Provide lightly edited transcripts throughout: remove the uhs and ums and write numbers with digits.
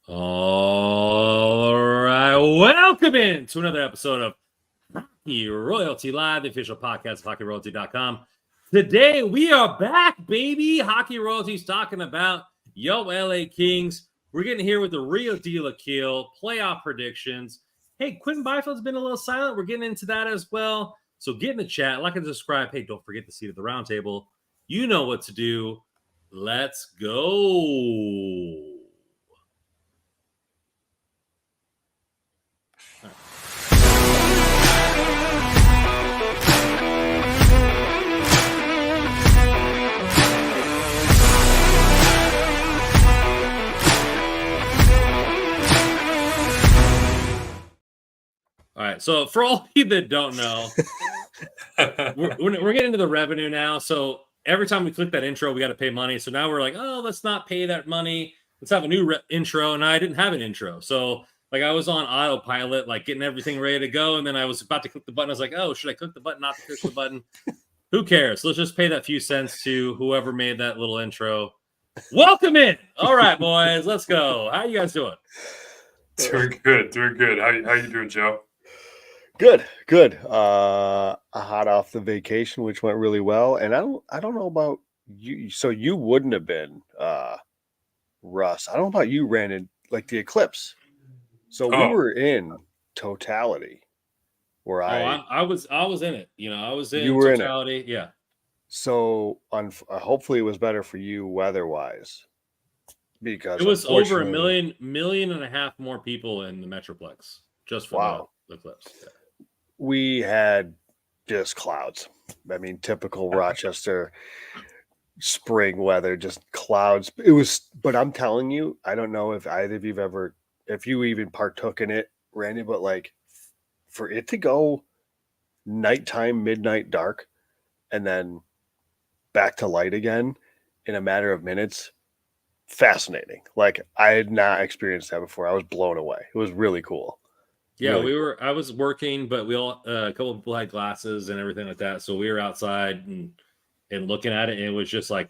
All right, welcome in to another episode of Hockey Royalty Live, the official podcast of hockeyroyalty.com. Today we are back, baby. Hockey Royalty's talking about yo LA Kings. We're getting here with the real deal, Akil, playoff predictions. Hey, Quentin Byfield's been a little silent. We're getting into that as well. So get in the chat, like and subscribe. Hey, don't forget the seat at the round table. You know what to do. Let's go. All right, so for all of you that don't know, we're getting into the revenue now. So every time we click that intro, we got to pay money. So now we're like, oh, let's not pay that money. Let's have a new intro. And I didn't have an intro. So like I was on autopilot, like getting everything ready to go. And then I was about to click the button. I was like, oh, should I click the button, not to click the button? Who cares? Let's just pay that few cents to whoever made that little intro. Welcome in. All right, boys, let's go. How you guys doing? Doing good. How you doing, Joe? Good. Hot off the vacation, which went really well. And I don't know about you. So you wouldn't have been Russ. I don't know about you, ran in like the eclipse. So we were in totality. Where I was in it. You know, I was in you were totality. In it. Yeah. So hopefully it was better for you weather-wise. Because it was over 1.5 million more people in the Metroplex just for the eclipse. Yeah. We had just clouds. I mean, typical Rochester spring weather, just clouds. It was, but I'm telling you, I don't know if either of you've ever, if you even partook in it, Randy, but like for it to go nighttime, midnight, dark, and then back to light again in a matter of minutes, fascinating. Like I had not experienced that before. I was blown away. It was really cool. Yeah, I was working, but we all a couple of people had glasses and everything like that. So we were outside and looking at it, and it was just like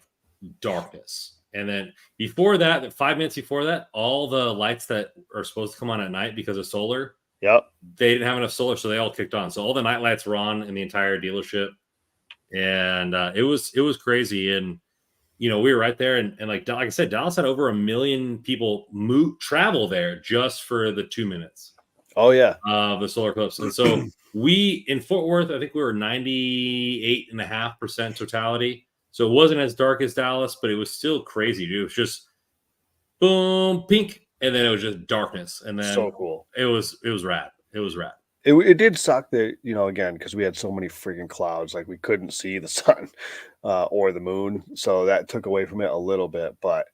darkness. And then before that, 5 minutes before that, all the lights that are supposed to come on at night because of solar, they didn't have enough solar, so they all kicked on. So all the night lights were on in the entire dealership, and it was crazy. And you know, we were right there, and like I said, Dallas had over 1 million people travel there just for the 2 minutes. Oh, yeah. The solar eclipse. And so we, in Fort Worth, I think we were 98.5% totality. So it wasn't as dark as Dallas, but it was still crazy, dude. It was just boom, pink, and then it was just darkness. And then so cool. It was rad. It was rad. It did suck that, you know, again, because we had so many freaking clouds, like we couldn't see the sun or the moon. So that took away from it a little bit, but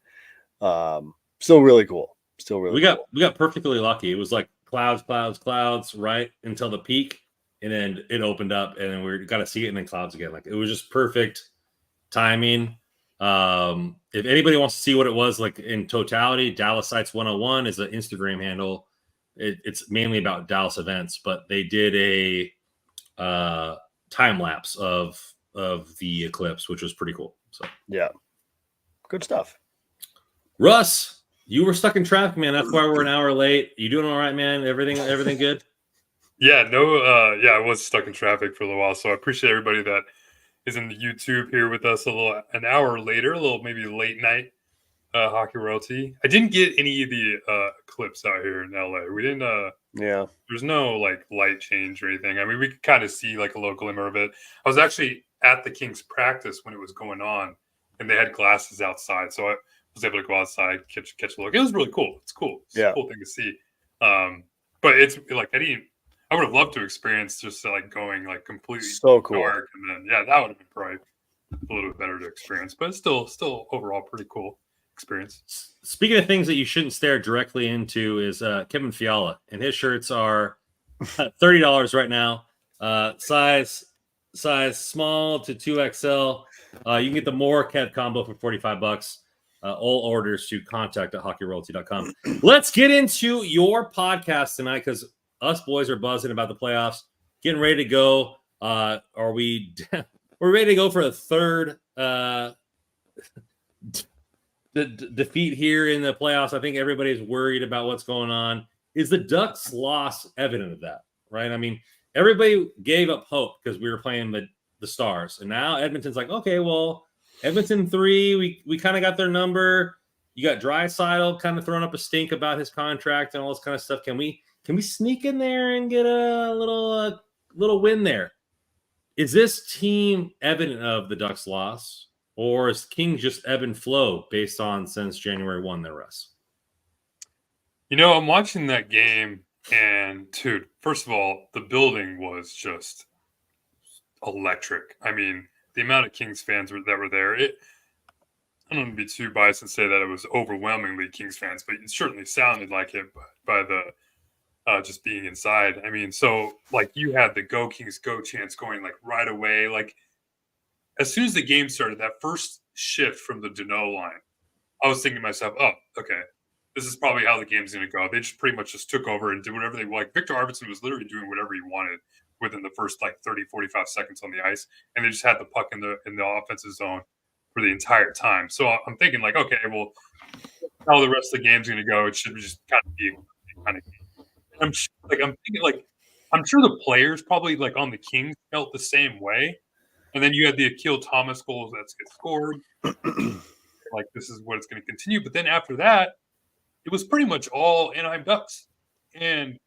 still really cool. We got perfectly lucky. It was like clouds, right until the peak, and then it opened up, and then we got to see it, and then clouds again. Like it was just perfect timing. If anybody wants to see what it was like in totality, Dallas Sites 101 is an Instagram handle. It's mainly about Dallas events, but they did a time lapse of the eclipse, which was pretty cool. So yeah, good stuff. Russ, you were stuck in traffic, man. That's why we're an hour late. You doing all right, man? Everything good? Yeah, I was stuck in traffic for a little while, so I appreciate everybody that is in the YouTube here with us an hour later, a little maybe late night hockey royalty. I didn't get any of the clips out here in LA. We didn't. There's no like light change or anything. I mean, we could kind of see like a little glimmer of it. I was actually at the Kings practice when it was going on, and they had glasses outside, so I was able to go outside, catch a look. It was really cool. It's cool. It's a cool thing to see. But it's like I would have loved to experience just like going like completely so cool. dark, and then that would have been probably a little bit better to experience. But it's still overall pretty cool experience. Speaking of things that you shouldn't stare directly into is Kevin Fiala, and his shirts are $30 right now. Size small to 2XL. You can get the more Kev combo for $45. All orders to contact@hockeyroyalty.com. Let's get into your podcast tonight because us boys are buzzing about the playoffs, getting ready to go. We're ready to go for a third defeat here in the playoffs. I think everybody's worried about what's going on. Is the Ducks' loss evident of that? Right? I mean, everybody gave up hope because we were playing the Stars, and now Edmonton's like, okay, well, Edmonton 3, we kind of got their number. You got Draisaitl kind of throwing up a stink about his contract and all this kind of stuff. Can we sneak in there and get a little win there? Is this team evident of the Ducks' loss, or is Kings just ebb and flow based on since January 1 their rest? I'm watching that game, and dude, first of all, the building was just electric. I mean, the amount of Kings fans that were there, I don't want to be too biased and say that it was overwhelmingly Kings fans, but it certainly sounded like it by the just being inside. I mean, so like you had the "Go Kings, Go" chants going like right away. Like as soon as the game started, that first shift from the Deneau line, I was thinking to myself, "Oh, okay, this is probably how the game's going to go." They just pretty much just took over and did whatever they like. Victor Arvidsson was literally doing whatever he wanted within the first like 30, 45 seconds on the ice, and they just had the puck in the offensive zone for the entire time. So I'm thinking like, okay, well, how the rest of the game's going to go, it should just kind of be kind of. I'm thinking like, I'm sure the players probably like on the Kings felt the same way, and then you had the Akil Thomas goals that get scored. Like this is what it's going to continue, but then after that, it was pretty much all Anaheim Ducks, and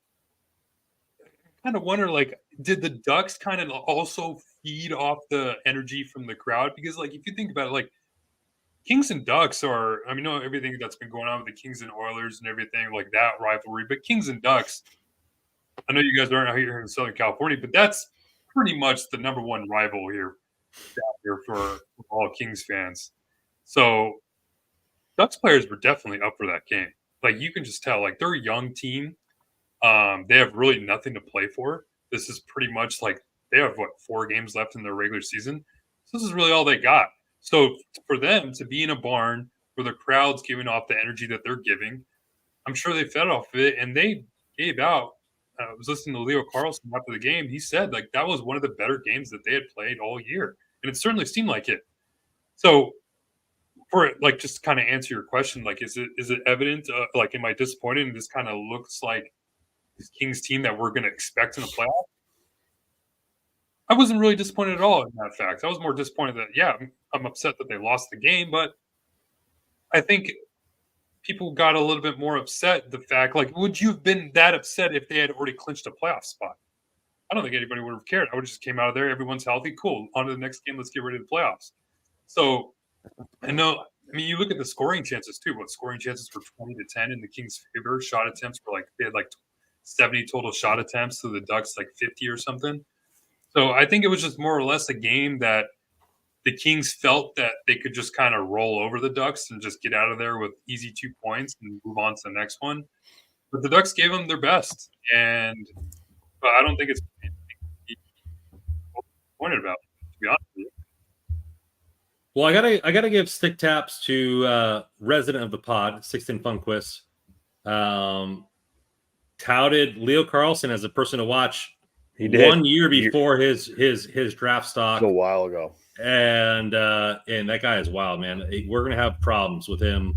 I kind of wonder like, did the Ducks kind of also feed off the energy from the crowd? Because like if you think about it, like Kings and Ducks are, I mean, know everything that's been going on with the Kings and Oilers and everything like that rivalry, but Kings and Ducks, I know you guys aren't out here in Southern California, but that's pretty much the number one rival here for all Kings fans. So Ducks players were definitely up for that game. Like you can just tell, like they're a young team. They have really nothing to play for. This is pretty much like they have 4 games left in their regular season. So this is really all they got. So for them to be in a barn where the crowd's giving off the energy that they're giving, I'm sure they fed off of it, and they gave out. I was listening to Leo Carlson after the game. He said like that was one of the better games that they had played all year, and it certainly seemed like it. So for it, like just kind of answer your question, like is it evident? Like, am I disappointed? And this kind of looks like this Kings team that we're going to expect in the playoff. I wasn't really disappointed at all in that fact. I was more disappointed that, yeah, I'm upset that they lost the game, but I think people got a little bit more upset. The fact, like, would you have been that upset if they had already clinched a playoff spot? I don't think anybody would have cared. I would have just came out of there. Everyone's healthy. Cool. On to the next game. Let's get ready to the playoffs. So I know, I mean, you look at the scoring chances too. What scoring chances were 20-10 in the Kings' favor? Shot attempts were like, they had like 70 total shot attempts to the Ducks, like 50 or something. So I think it was just more or less a game that the Kings felt that they could just kind of roll over the Ducks and just get out of there with easy 2 points and move on to the next one. But the Ducks gave them their best, and but I don't think it's pointed about, to be honest with you. Well, I gotta give stick taps to resident of the pod, Sixten Funquist. Touted Leo Carlson as a person to watch. He did 1 year before his draft stock a while ago, and that guy is wild, man. We're gonna have problems with him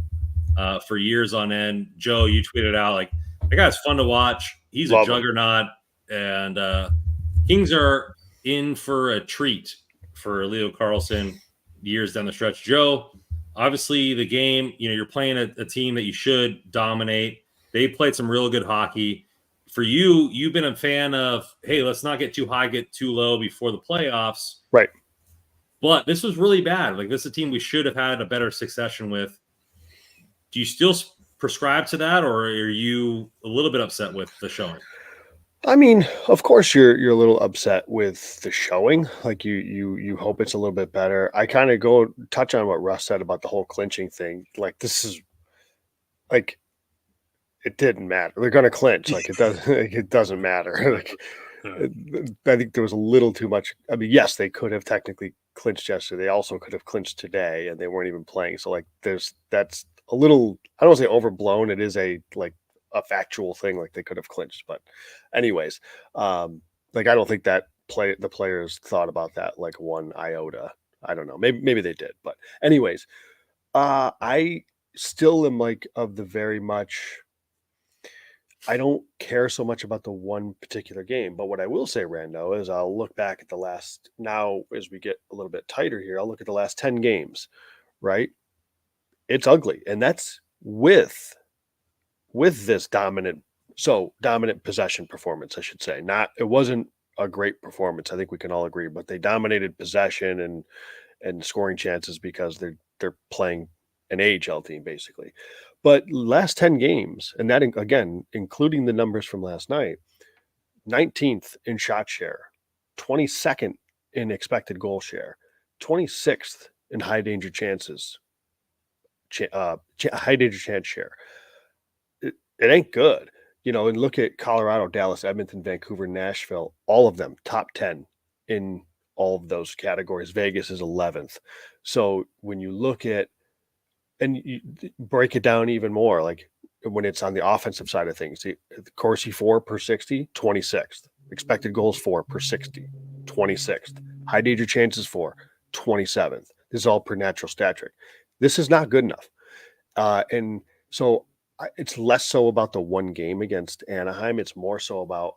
for years on end. Joe, you tweeted out like that guy's fun to watch. He's a juggernaut, and Kings are in for a treat for Leo Carlson years down the stretch. Joe, obviously the game, you're playing a team that you should dominate. They played some real good hockey. For you, you've been a fan of, hey, let's not get too high, get too low before the playoffs. Right. But this was really bad. Like, this is a team we should have had a better succession with. Do you still prescribe to that, or are you a little bit upset with the showing? I mean, of course you're a little upset with the showing. Like you hope it's a little bit better. I kind of touch on what Russ said about the whole clinching thing. Like, this is like, it didn't matter. They're going to clinch. Like, it doesn't matter. Like, I think there was a little too much. I mean, yes, they could have technically clinched yesterday. They also could have clinched today, and they weren't even playing. So like, that's a little, I don't want to say overblown. It is a factual thing. Like, they could have clinched, but anyways, like, I don't think that the players thought about that like one iota. I don't know. Maybe they did, but anyways, I still am like of the very much. I don't care so much about the one particular game, but what I will say, Rando, is I'll look back at the last. Now, as we get a little bit tighter here, I'll look at the last 10 games. Right, it's ugly, and that's with this dominant possession performance, I should say. It wasn't a great performance. I think we can all agree, but they dominated possession and scoring chances because they're playing an AHL team basically. But last 10 games, and that again, including the numbers from last night, 19th in shot share, 22nd in expected goal share, 26th in high danger chances, high danger chance share. It ain't good. And look at Colorado, Dallas, Edmonton, Vancouver, Nashville, all of them top 10 in all of those categories. Vegas is 11th. So when you look at, and you break it down even more, like when it's on the offensive side of things, Corsi 4 per 60, 26th. Expected goals 4 per 60, 26th. High danger chances 4, 27th. This is all per natural stat trick. This is not good enough. And so it's less so about the one game against Anaheim. It's more so about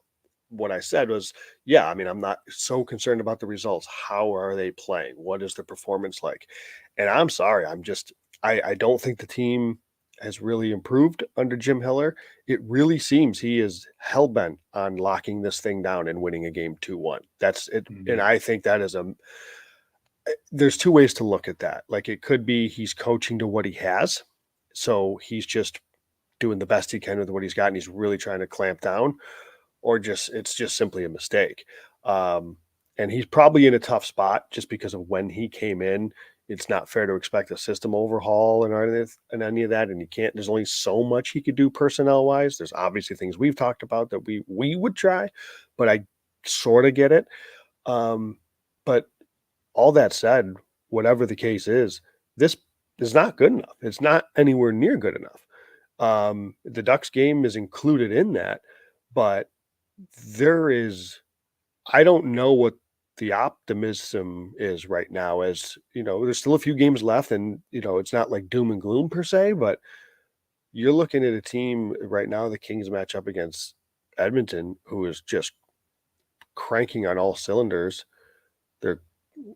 what I said was, I'm not so concerned about the results. How are they playing? What is the performance like? And I'm sorry, I don't think the team has really improved under Jim Hiller. It really seems he is hell-bent on locking this thing down and winning a game 2-1. That's it. Mm-hmm. And I think that is there's two ways to look at that. Like, it could be he's coaching to what he has. So he's just doing the best he can with what he's got, and he's really trying to clamp down, or it's just simply a mistake. And he's probably in a tough spot just because of when he came in. It's not fair to expect a system overhaul and any of that. And he can't, there's only so much he could do personnel wise. There's obviously things we've talked about that we would try, but I sort of get it. But all that said, whatever the case is, this is not good enough. It's not anywhere near good enough. The Ducks game is included in that, but I don't know what the optimism is right now, as there's still a few games left, and it's not like doom and gloom per se, but you're looking at a team right now, the Kings match up against Edmonton, who is just cranking on all cylinders. They're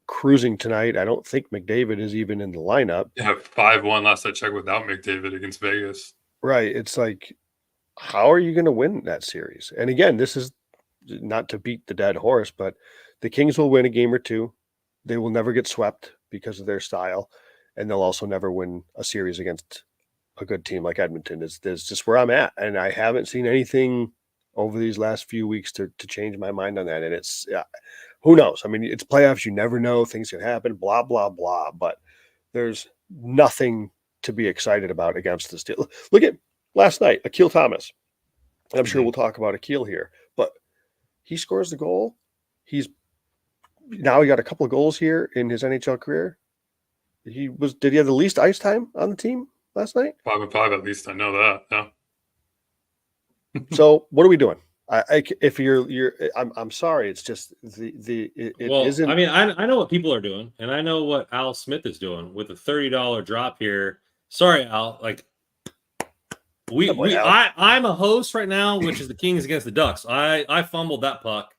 cruising tonight. I don't think McDavid is even in the lineup. Yeah, 5-1 last I checked without McDavid against Vegas. Right. It's like, how are you going to win that series? And again, this is not to beat the dead horse, but the Kings will win a game or two. They will never get swept because of their style, and they'll also never win a series against a good team like Edmonton. Is just where I'm at, and I haven't seen anything over these last few weeks to change my mind on that. And it's who knows? I mean, it's playoffs. You never know. Things can happen. Blah blah blah. But there's nothing to be excited about against the Steelers. Look at last night, Akil Thomas. I'm sure we'll talk about Akil here, but he scores the goal. He got a couple of goals here in his NHL career. Did he have the least ice time on the team last night? 5-5 at least. I know that. Yeah. So what are we doing? If I'm sorry. It's just isn't. I mean, I know what people are doing, and I know what Al Smith is doing with a $30 drop here. Sorry, Al. Like I'm a host right now, which is the Kings against the Ducks. I fumbled that puck.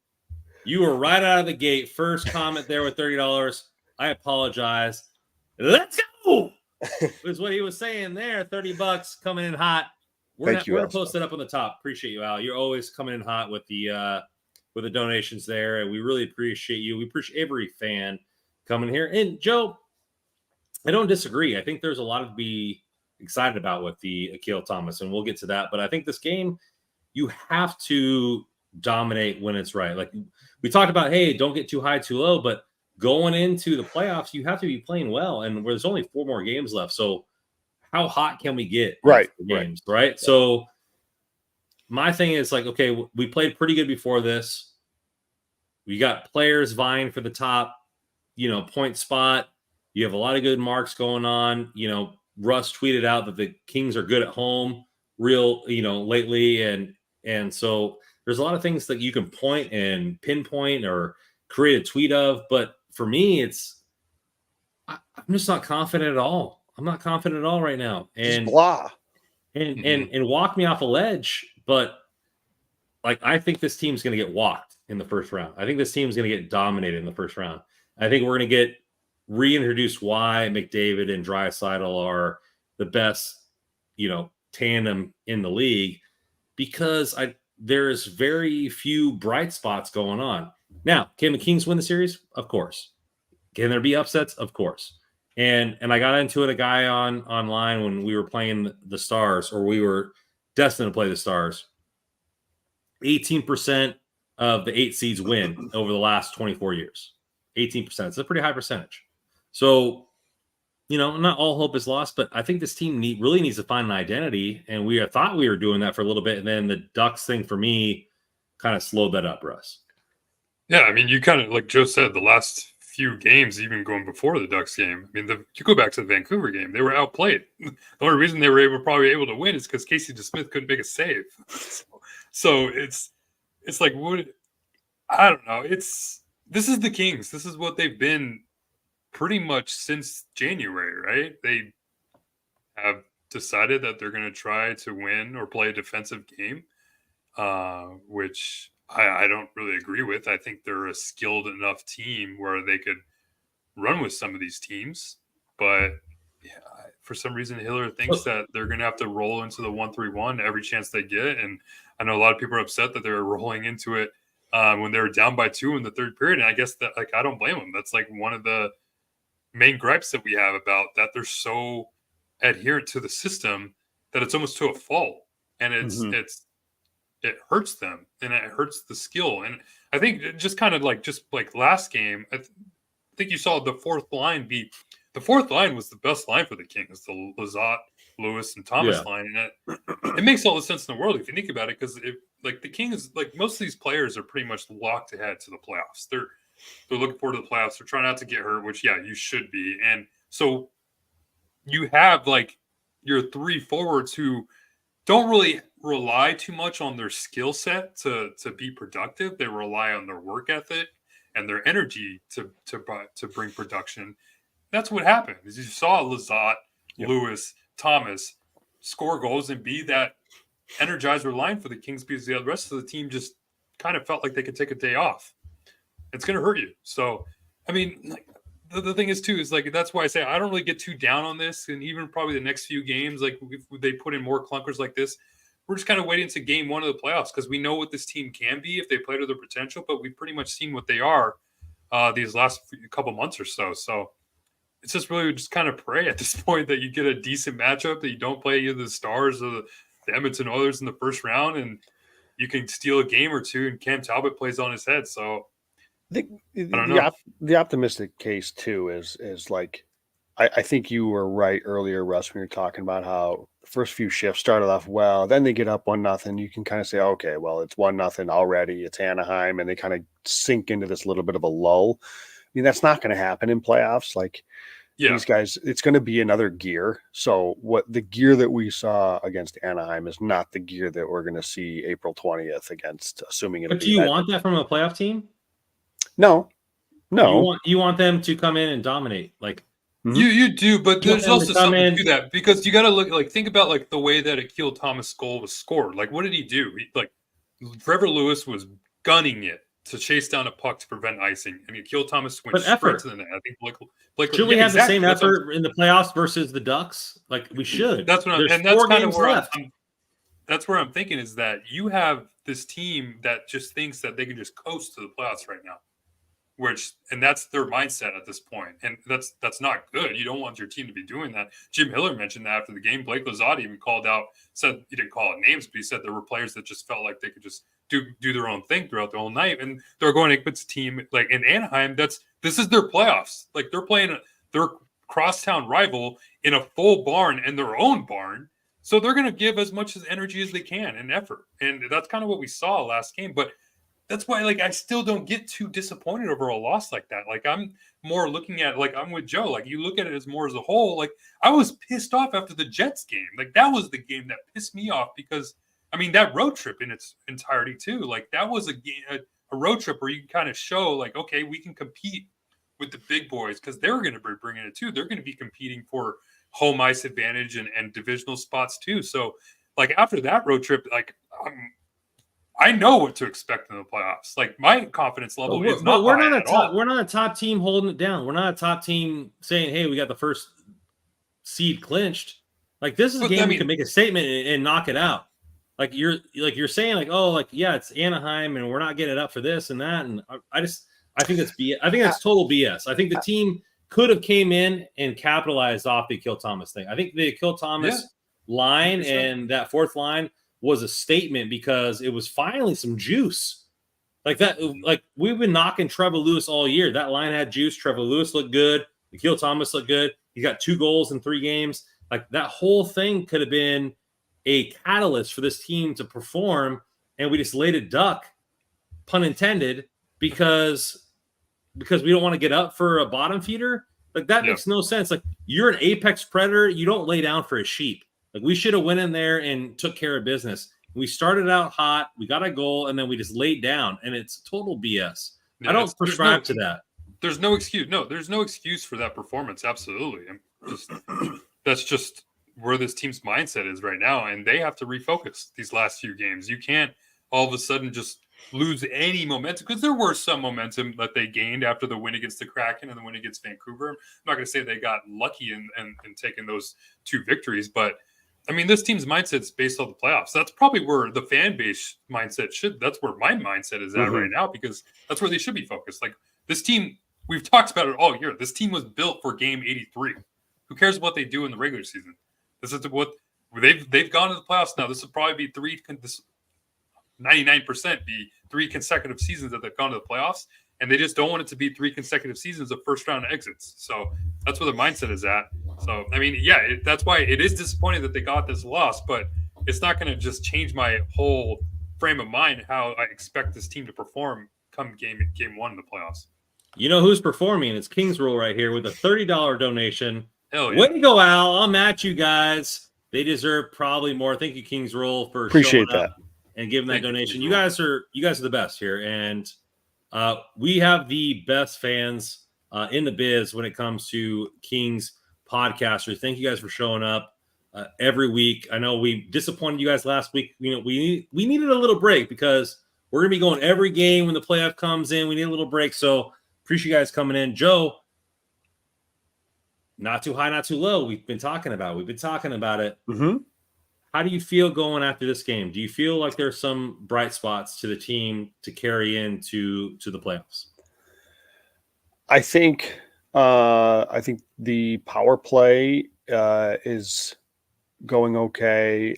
You were right out of the gate. First comment there with $30. I apologize. Let's go. Was what he was saying there. $30 coming in hot. We're going to post it up on the top. Appreciate you, Al. You're always coming in hot with the donations there, and we really appreciate you. We appreciate every fan coming here. And Joe, I don't disagree. I think there's a lot to be excited about with the Akil Thomas, and we'll get to that. But I think this game, you have to dominate when it's right. Like we talked about, hey, don't get too high, too low. But going into the playoffs, you have to be playing well, and there's only 4 more games left. So how hot can we get? Right. Games, right? Yeah. So my thing is like, okay, we played pretty good before this. We got players vying for the top, point spot. You have a lot of good marks going on. Russ tweeted out that the Kings are good at home lately. And so there's a lot of things that you can point and pinpoint or create a tweet of. But for me, I'm just not confident at all. I'm not confident at all right now. Just And blah. and walk me off a ledge, but like I think this team's going to get walked in the first round. I think this team's going to get dominated in the first round. I think we're going to get reintroduced why McDavid and Draisaitl are the best, tandem in the league, because there's very few bright spots going on. Now, can the Kings win the series? Of course. Can there be upsets? Of course. And I got into it, a guy online when we were playing the Stars, or we were destined to play the Stars. 18% of the 8 seeds win over the last 24 years. 18%. It's a pretty high percentage. So, not all hope is lost, but I think this team really needs to find an identity. And we thought we were doing that for a little bit. And then the Ducks thing for me kind of slowed that up, Russ. Yeah, I mean, you kind of, like Joe said, the last few games, even going before the Ducks game, I mean, you go back to the Vancouver game, they were outplayed. The only reason they were probably able to win is because Casey DeSmith couldn't make a save. So it's like, I don't know. This is the Kings. This is what they've been pretty much since January, right? They have decided that they're going to try to win or play a defensive game, which I don't really agree with. I think they're a skilled enough team where they could run with some of these teams. But yeah, for some reason, Hiller thinks that they're going to have to roll into the 1-3-1 every chance they get. And I know a lot of people are upset that they're rolling into it when they were down by 2 in the third period. And I guess that, I don't blame them. That's like one of the main gripes that we have about that. They're so adherent to the system that it's almost to a fault. And it hurts them and it hurts the skill. And I think just like last game, I think you saw the fourth line was the best line for the Kings, the Lizotte, Lewis, and Thomas line. And it makes all the sense in the world if you think about it, because the Kings, like most of these players are pretty much locked ahead to the playoffs. They're looking forward to the playoffs. They're trying not to get hurt, which, yeah, you should be. And so you have like your 3 forwards who don't really rely too much on their skill set to be productive. They rely on their work ethic and their energy to bring production. That's what happened. Is you saw Lizotte, Lewis, Thomas score goals and be that energizer line for the Kings, because the rest of the team just kind of felt like they could take a day off. It's going to hurt you. So, I mean, like, the thing is, too, is like, that's why I say I don't really get too down on this. And even probably the next few games, like if they put in more clunkers like this, we're just kind of waiting to game 1 of the playoffs, because we know what this team can be if they play to their potential, but we've pretty much seen what they are these last couple months or so. So it's just really just kind of pray at this point that you get a decent matchup, that you don't play either the Stars or the Edmonton Oilers in the first round, and you can steal a game or two, and Cam Talbot plays on his head. So I don't know. The optimistic case too is like, I think you were right earlier, Russ, when you're talking about how the first few shifts started off well, then they get up 1-0. You can kind of say, okay, well, it's 1-0 already. It's Anaheim, and they kind of sink into this little bit of a lull. I mean, that's not going to happen in playoffs. Like these guys, it's going to be another gear. So what the gear that we saw against Anaheim is not the gear that we're going to see April 20th against, assuming it'll be. But do you want that from a playoff team? No. You want them to come in and dominate, like. You do, but there's also something to that, because you got to look, like, think about like the way that Akil Thomas' goal was scored. Like, what did he do? Trevor Lewis was gunning it to chase down a puck to prevent icing, and Akil Thomas went straight to the net. I think Blake should we have the same effort in the playoffs versus the Ducks? Like, we should. That's what that's kind of where that's where I'm thinking, is that you have this team that just thinks that they can just coast to the playoffs right now. And that's their mindset at this point. And that's not good. You don't want your team to be doing that. Jim Hiller mentioned that after the game. Blake Lizotte even said he didn't call it names, but he said there were players that just felt like they could just do their own thing throughout the whole night. And they're going against a team like in Anaheim. This is their playoffs. Like, they're playing their crosstown rival in a full barn, and their own barn. So they're going to give as much energy as they can and effort. And that's kind of what we saw last game. But that's why, like, I still don't get too disappointed over a loss like that. Like, I'm more looking at, like, I'm with Joe. Like, you look at it as more as a whole. Like, I was pissed off after the Jets game. Like, that was the game that pissed me off, because, I mean, that road trip in its entirety too. Like, that was a road trip where you can kind of show, like, okay, we can compete with the big boys, because they're going to be bringing it too. They're going to be competing for home ice advantage and divisional spots too. So like after that road trip, like I know what to expect in the playoffs. Like my confidence level is not we're high not at all. We're not a top team holding it down. We're not a top team saying, "Hey, we got the first seed clinched." Like this is a game we can make a statement and knock it out. Like you're saying, like, oh, like yeah, it's Anaheim, and we're not getting it up for this and that. And I think that's BS. I think that's total BS. I think the team could have came in and capitalized off the Akil Thomas thing. I think the Akil Thomas line 100%. And that fourth line was a statement because it was finally some juice. Like that, like we've been knocking Trevor Lewis all year. That line had juice. Trevor Lewis looked good. Akil Thomas looked good. He got 2 goals in 3 games. Like that whole thing could have been a catalyst for this team to perform, and we just laid a duck, pun intended, because we don't want to get up for a bottom feeder. Like that makes no sense. Like you're an apex predator. You don't lay down for a sheep. Like we should have went in there and took care of business. We started out hot, we got a goal, and then we just laid down, and it's total BS. I don't prescribe to that. There's no excuse. No, there's no excuse for that performance. Absolutely. That's just where this team's mindset is right now, and they have to refocus these last few games. You can't all of a sudden just lose any momentum, because there were some momentum that they gained after the win against the Kraken and the win against Vancouver. I'm not going to say they got lucky in taking those 2 victories, but I mean, this team's mindset is based on the playoffs. That's probably where the fan base mindset should. That's where my mindset is at right now, because that's where they should be focused. Like this team, we've talked about it all year. This team was built for Game 83. Who cares what they do in the regular season? This is what they've gone to the playoffs now. This will probably be 99% be 3 consecutive seasons that they've gone to the playoffs, and they just don't want it to be 3 consecutive seasons of first round exits. So that's where the mindset is at. So, I mean, that's why it is disappointing that they got this loss, but it's not going to just change my whole frame of mind how I expect this team to perform come game 1 in the playoffs. You know who's performing? It's King's Rule right here with a $30 donation. Hell yeah. Way to go, Al. I'll match you guys. They deserve probably more. Thank you, King's Rule, for appreciate showing that up and giving that donation. You guys are the best here, and we have the best fans in the biz when it comes to King's podcasters. Thank you guys for showing up every week. I know we disappointed you guys last week. You know, we needed a little break because we're gonna be going every game when the playoff comes in. We need a little break, so appreciate you guys coming in. Joe, not too high, not too low. We've been talking about it. Mm-hmm. How do you feel going after this game? Do you feel like there's some bright spots to the team to carry into the playoffs? I think the power play is going okay.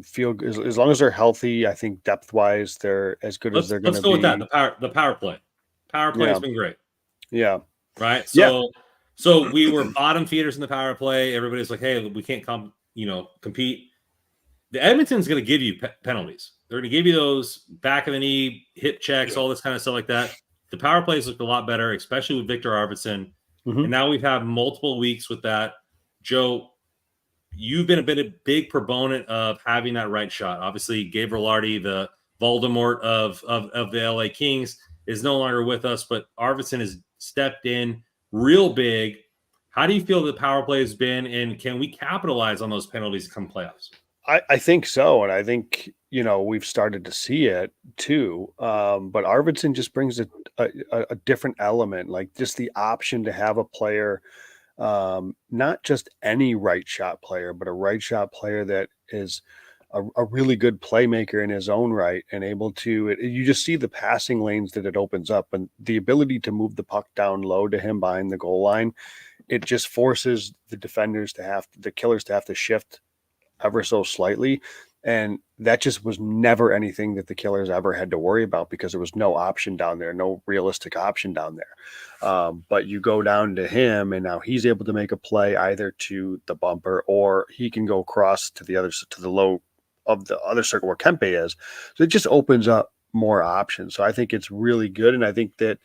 Feel as long as they're healthy. I think depth wise, they're as good as they're going to be. Let's go with that. The power play. Power play has been great. Yeah. Right. So we were bottom feeders in the power play. Everybody's like, hey, we can't compete. The Edmonton's going to give you penalties. They're going to give you those back of the knee, hip checks, all this kind of stuff like that. The power plays look a lot better, especially with Victor Arvidsson. Mm-hmm. And now we've had multiple weeks with that. Joe, you've been a big proponent of having that right shot. Obviously, Gabe Velarde, the Voldemort of the LA Kings, is no longer with us, but Arvidsson has stepped in real big. How do you feel the power play has been, and can we capitalize on those penalties come playoffs? I think so, and I think we've started to see it too. But Arvidsson just brings a different element, like just the option to have a player, not just any right shot player, but a right shot player that is a really good playmaker in his own right, and able to. You just see the passing lanes that it opens up, and the ability to move the puck down low to him behind the goal line. It just forces the killers to have to shift ever so slightly, and that just was never anything that the Killers ever had to worry about, because there was no option down there, no realistic option down there. But you go down to him, and now he's able to make a play either to the bumper, or he can go across to the low of the other circle where Kempe is. So it just opens up more options. So I think it's really good, and I think that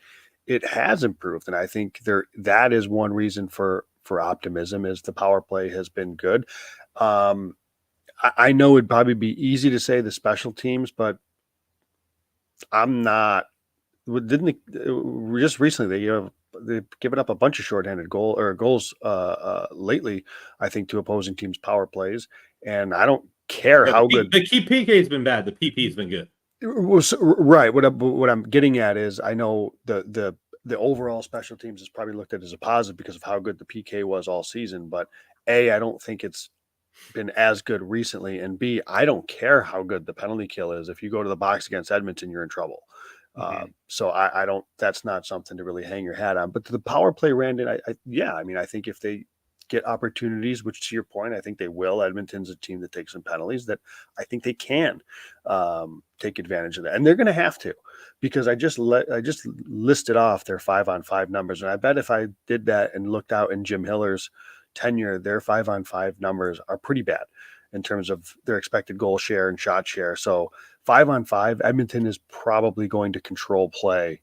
it has improved, and I think that is one reason for optimism is the power play has been good. I know it'd probably be easy to say the special teams, but I'm not. Just recently they gave they've given up a bunch of shorthanded goals lately, I think, to opposing teams' power plays. And I don't care how good the key PK has been bad. The PP has been good. Right. What I'm getting at is I know the overall special teams is probably looked at as a positive because of how good the PK was all season. But A, I don't think it's been as good recently, and B, I don't care how good the penalty kill is. If you go to the box against Edmonton, you're in trouble. So I don't. That's not something to really hang your hat on. But the power play, Randon, I think if they get opportunities, which to your point, I think they will. Edmonton's a team that takes some penalties that I think they can take advantage of that, and they're going to have to, because I just listed off their 5-on-5 numbers, and I bet if I did that and looked out in Jim Hiller's tenure, their 5-on-5 numbers are pretty bad in terms of their expected goal share and shot share. So 5-on-5, Edmonton is probably going to control play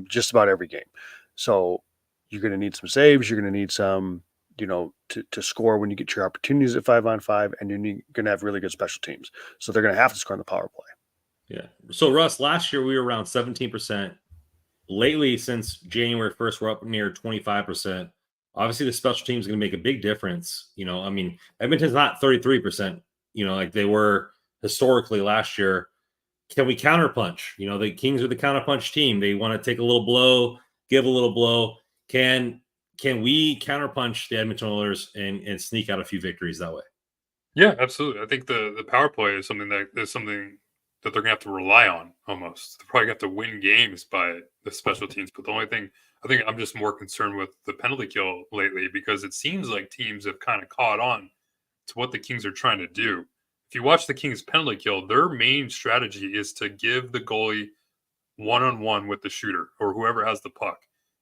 just about every game. So you're going to need some saves. You're going to need some, to score when you get your opportunities at 5-on-5, and you're going to have really good special teams. So they're going to have to score on the power play. Yeah. So Russ, last year we were around 17%. Lately, since January 1st, we're up near 25%. Obviously, the special team is going to make a big difference. Edmonton's not 33%, like they were historically last year. Can we counterpunch? The Kings are the counterpunch team. They want to take a little blow, give a little blow. Can we counterpunch the Edmonton Oilers and sneak out a few victories that way? Yeah, absolutely. I think the power play is something that they're going to have to rely on almost. They're probably going to have to win games by the special teams. But the only thing, I think I'm just more concerned with the penalty kill lately, because it seems like teams have kind of caught on to what the Kings are trying to do. If you watch the Kings penalty kill, their main strategy is to give the goalie one-on-one with the shooter or whoever has the puck.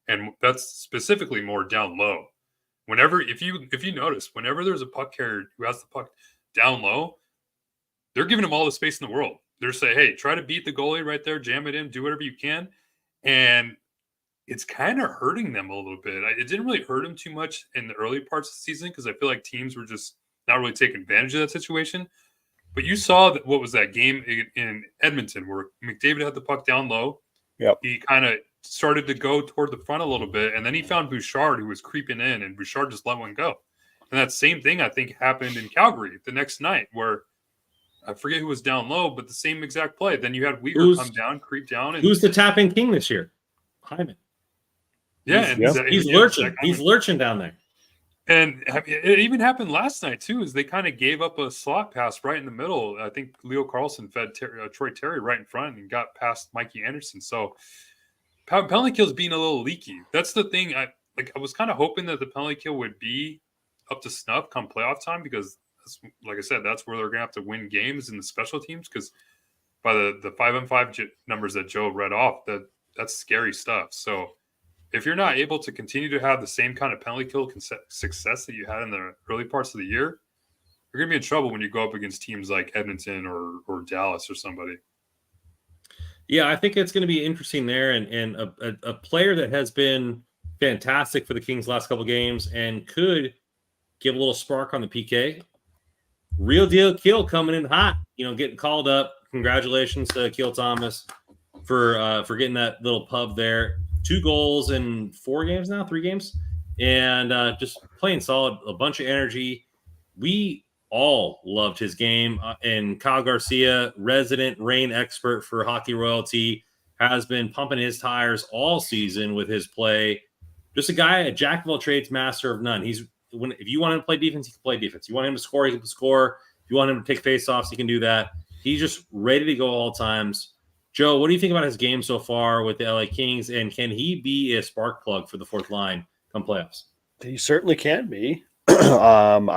And that's specifically more down low. If you notice, whenever there's a puck carrier who has the puck down low, they're giving him all the space in the world. They're saying, hey, try to beat the goalie right there, jam it in, do whatever you can. And it's kind of hurting them a little bit. It didn't really hurt them too much in the early parts of the season, because I feel like teams were just not really taking advantage of that situation. But you saw what was that game in Edmonton where McDavid had the puck down low. Yep. He kind of started to go toward the front a little bit, and then he found Bouchard, who was creeping in, and Bouchard just let one go. And that same thing, I think, happened in Calgary the next night, where I forget who was down low, but the same exact play. Then you had Weegar come down, creep down. And who's the tapping king this year? Hyman. Yeah, he's lurching. He's lurching down there. And it even happened last night too. Is they kind of gave up a slot pass right in the middle. I think Leo Carlson fed Troy Terry right in front and got past Mikey Anderson. So penalty kills being a little leaky. That's the thing. I was kind of hoping that the penalty kill would be up to snuff come playoff time, because like I said, that's where they're going to have to win games in the special teams, because by the 5-on-5 numbers that Joe read off, that's scary stuff. So if you're not able to continue to have the same kind of penalty kill success that you had in the early parts of the year, you're going to be in trouble when you go up against teams like Edmonton or Dallas or somebody. Yeah, I think it's going to be interesting there, and a player that has been fantastic for the Kings last couple games and could give a little spark on the PK. Real deal Akil coming in hot, getting called up. Congratulations to Akil Thomas for getting that little pub there. 2 goals in 3 games, and just playing solid, a bunch of energy. We all loved his game, and Kyle Garcia, resident rain expert for Hockey Royalty, has been pumping his tires all season with his play. Just a guy, a jack of all trades, master of none. If you want him to play defense, he can play defense. You want him to score, he can score. If you want him to take faceoffs, he can do that. He's just ready to go all times. Joe, what do you think about his game so far with the LA Kings, and can he be a spark plug for the fourth line come playoffs? He certainly can be. I'm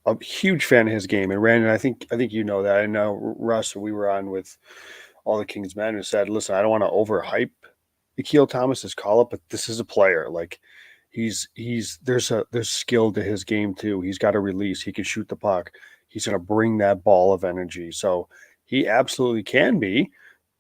a huge fan of his game, and Brandon, I think you know that. I know Russ, we were on with all the Kings men, who said, "Listen, I don't want to overhype Akil Thomas's call up, but this is a player. Like there's skill to his game too. He's got a release. He can shoot the puck. He's going to bring that ball of energy. So he absolutely can be,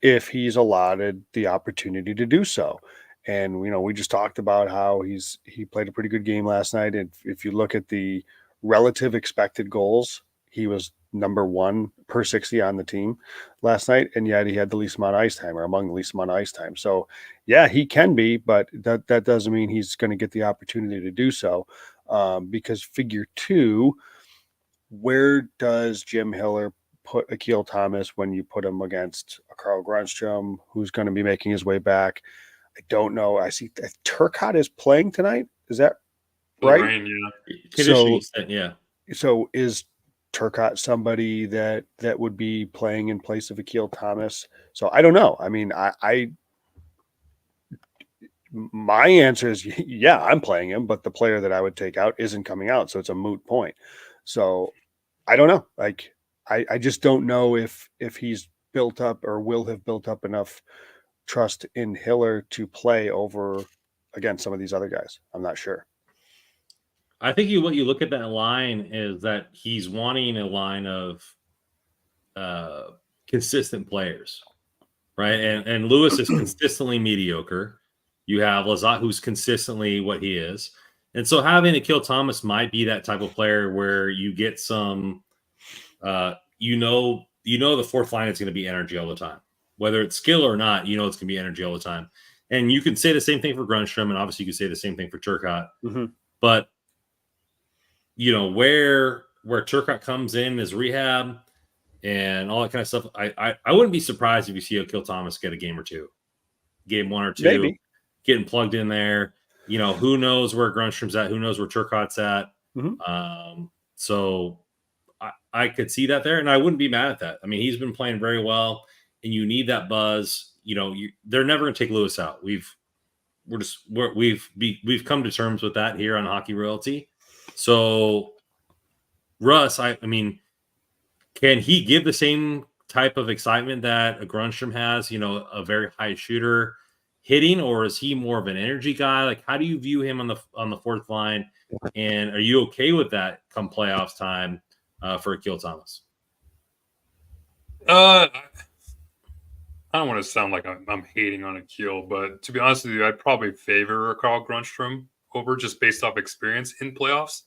if he's allotted the opportunity to do so." And, we just talked about how he played a pretty good game last night. And if you look at the relative expected goals, he was number 1 per 60 on the team last night, and yet he had the least amount of ice time, or among the least amount of ice time. So yeah, he can be, but that doesn't mean he's going to get the opportunity to do so, because figure 2, where does Jim Hiller put Akil Thomas when you put him against a Carl Grunstrom, who's going to be making his way back? I don't know. I see Turcotte is playing tonight. Is that right? Rain, yeah. So is Turcotte somebody that would be playing in place of Akil Thomas? So I don't know. I mean, my answer is yeah, I'm playing him, but the player that I would take out isn't coming out, so it's a moot point. So I don't know. Like I just don't know if he's built up or will have built up enough trust in Hiller to play over against some of these other guys. I'm not sure. I think what you look at that line is that he's wanting a line of consistent players, right? And Lewis is consistently mediocre. You have Lazat, who's consistently what he is. And so having Akil Thomas might be that type of player where you get some, the fourth line is going to be energy all the time. Whether it's skill or not, it's going to be energy all the time. And you can say the same thing for Grunstrom, and obviously you can say the same thing for Turcotte. Mm-hmm. But, where Turcotte comes in is rehab and all that kind of stuff, I wouldn't be surprised if you see Akil Thomas get a game or two. Game 1 or 2. Maybe. Getting plugged in there. Who knows where Grunstrom's at? Who knows where Turcotte's at? Mm-hmm. So I could see that there, and I wouldn't be mad at that. I mean, he's been playing very well, and you need that buzz. They're never going to take Lewis out. We've come to terms with that here on Hockey Royalty. So Russ, I mean, can he give the same type of excitement that a Grunstrom has? A very high shooter hitting, or is he more of an energy guy? Like, how do you view him on the fourth line? And are you okay with that come playoffs time for Akil Thomas? I don't want to sound like I'm hating on Akil, but to be honest with you, I'd probably favor Carl Grunstrom over, just based off experience in playoffs.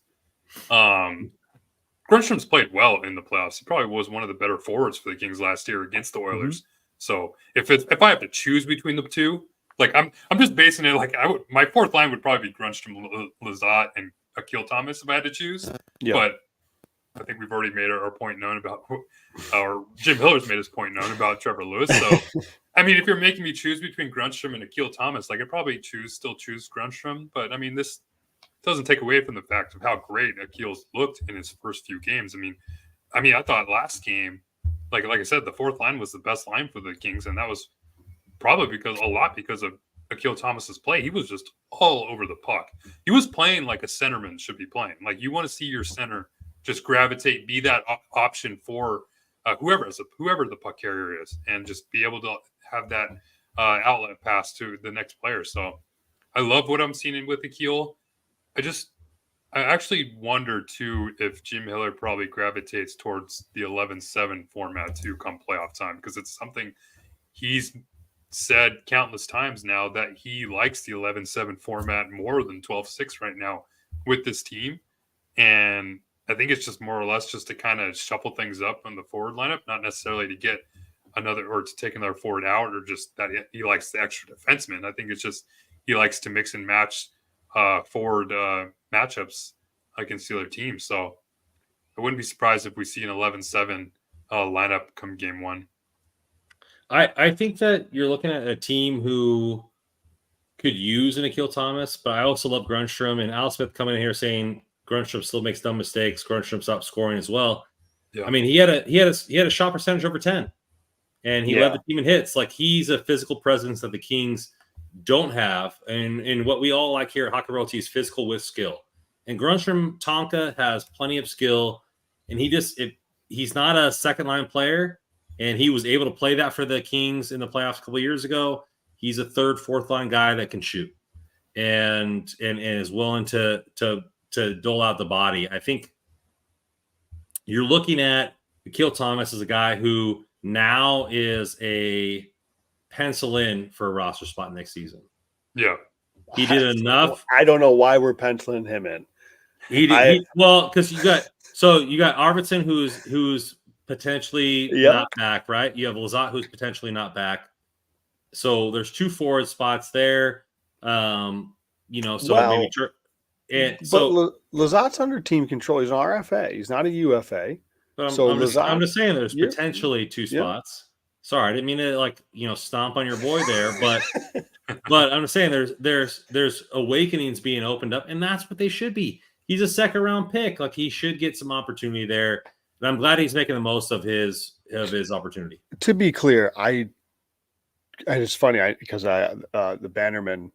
Grunstrom's played well in the playoffs. He probably was one of the better forwards for the Kings last year against the Oilers. Mm-hmm. So if I have to choose between the two, like I'm just basing it like my fourth line would probably be Grunstrom, Lazat, and Akil Thomas if I had to choose. Yeah. But I think we've already made our point known about, or Jim Hiller's made his point known about Trevor Lewis. So, I mean, if you're making me choose between Grunstrom and Akil Thomas, like I'd probably still choose Grunstrom. But I mean, this doesn't take away from the fact of how great Akil's looked in his first few games. I mean, I thought last game, like I said, the fourth line was the best line for the Kings, and that was probably because of Akil Thomas's play. He was just all over the puck. He was playing like a centerman should be playing. Like, you want to see your center just gravitate, be that option for whoever the puck carrier is, and just be able to have that outlet pass to the next player. So I love what I'm seeing with Akil. I actually wonder too if Jim Hiller probably gravitates towards the 11-7 format too come playoff time, because it's something he's said countless times now that he likes the 11-7 format more than 12-6 right now with this team. And I think it's just more or less just to kind of shuffle things up in the forward lineup, not necessarily to get another or to take another forward out, or just that he likes the extra defenseman. I think it's just he likes to mix and match forward matchups against the other team. So I wouldn't be surprised if we see an 11-7 lineup come game 1. I think that you're looking at a team who could use an Akil Thomas, but I also love Grunstrom, and Al Smith coming in here saying Grunstrom still makes dumb mistakes. Grunstrom stopped scoring as well. Yeah. I mean, he had a shot percentage over 10, and he led the team in hits. Like, he's a physical presence that the Kings don't have, and what we all like here at Hockey Royalty is physical with skill. And Grunstrom Tonka has plenty of skill, and he's not a second line player, and he was able to play that for the Kings in the playoffs a couple of years ago. He's a third, fourth line guy that can shoot, and is willing to dole out the body. I think you're looking at Akil Thomas as a guy who now is a pencil in for a roster spot next season. Yeah. He did enough. I don't know why we're penciling him in. He did. Because you got So you got Arvidsson, who's potentially Yep. not back, right? You have Lazat, who's potentially not back. So there's 2 forward spots there. So maybe. And but so, Lazat's under team control. He's an RFA. He's not a UFA. but So I'm just saying there's yeah, potentially 2 yeah. spots. Sorry, I didn't mean to stomp on your boy there, but I'm just saying there's awakenings being opened up, and that's what they should be. He's a second round pick. Like, he should get some opportunity there. And I'm glad he's making the most of his opportunity. To be clear, it's funny because the Bannerman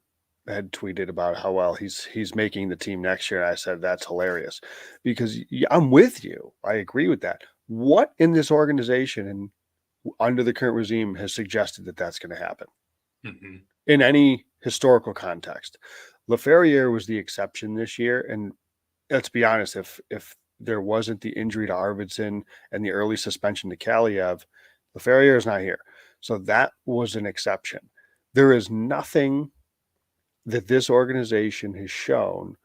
had tweeted about how well he's making the team next year. And I said that's hilarious because I'm with you. I agree with that. What in this organization and under the current regime has suggested that that's going to happen in any historical context? LaFerriere was the exception this year, and let's be honest, if there wasn't the injury to Arvidsson and the early suspension to Kaliev, LaFerriere is not here. So that was an exception. There is nothing that this organization has shown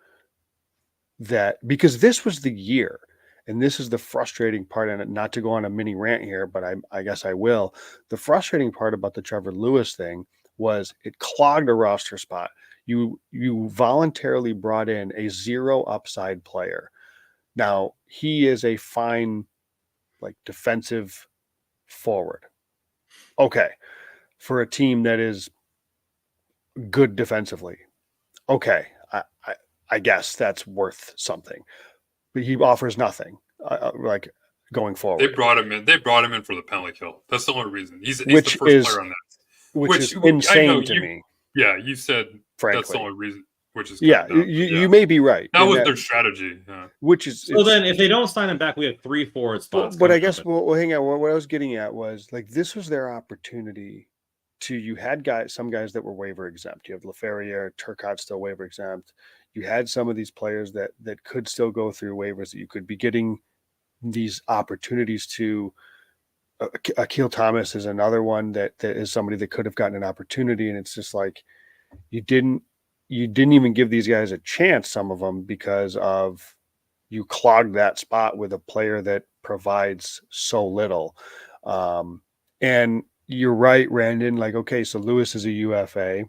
that, because this was the year, and this is the frustrating part, and not to go on a mini rant here, but I guess I will. The frustrating part about the Trevor Lewis thing was it clogged a roster spot. You voluntarily brought in a 0 upside player. Now, he is a fine, defensive forward. Okay. For a team that is good defensively. Okay. I guess that's worth something. But he offers nothing, going forward. They brought him in for the penalty kill. That's the only reason. He's the first player on that. Which is insane to me. Yeah, you said frankly. That's the only reason. Which is you may be right. That was their strategy. Yeah. Which is so. Then, if they don't sign him back, we have 3 forward spots. But I guess hang on. What I was getting at was this was their opportunity to. You had some guys that were waiver exempt. You have LaFerriere, Turcotte still waiver exempt. You had some of these players that could still go through waivers that you could be getting these opportunities to. Akil Thomas is another one that is somebody that could have gotten an opportunity, and it's just you didn't even give these guys a chance, some of them, because of you clogged that spot with a player that provides so little. And you're right, Randon. Okay, so Lewis is a UFA.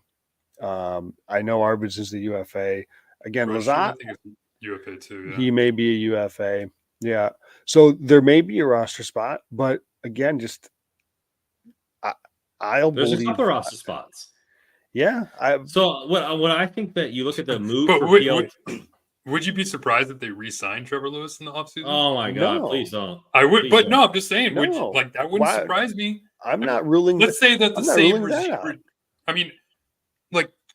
I know Arvids is the UFA. Again, Lazat, I think it's UFA too. Yeah. He may be a UFA. Yeah. So there may be a roster spot, but again, just I'll There's believe a couple roster spots. Yeah. So what I think that you look at the move but for would you be surprised if they re-signed Trevor Lewis in the offseason? Oh my God, please don't. I would, please but don't. no, I'm just saying, No. that wouldn't surprise me. I'm not ruling. Let's say that the same regime. I mean,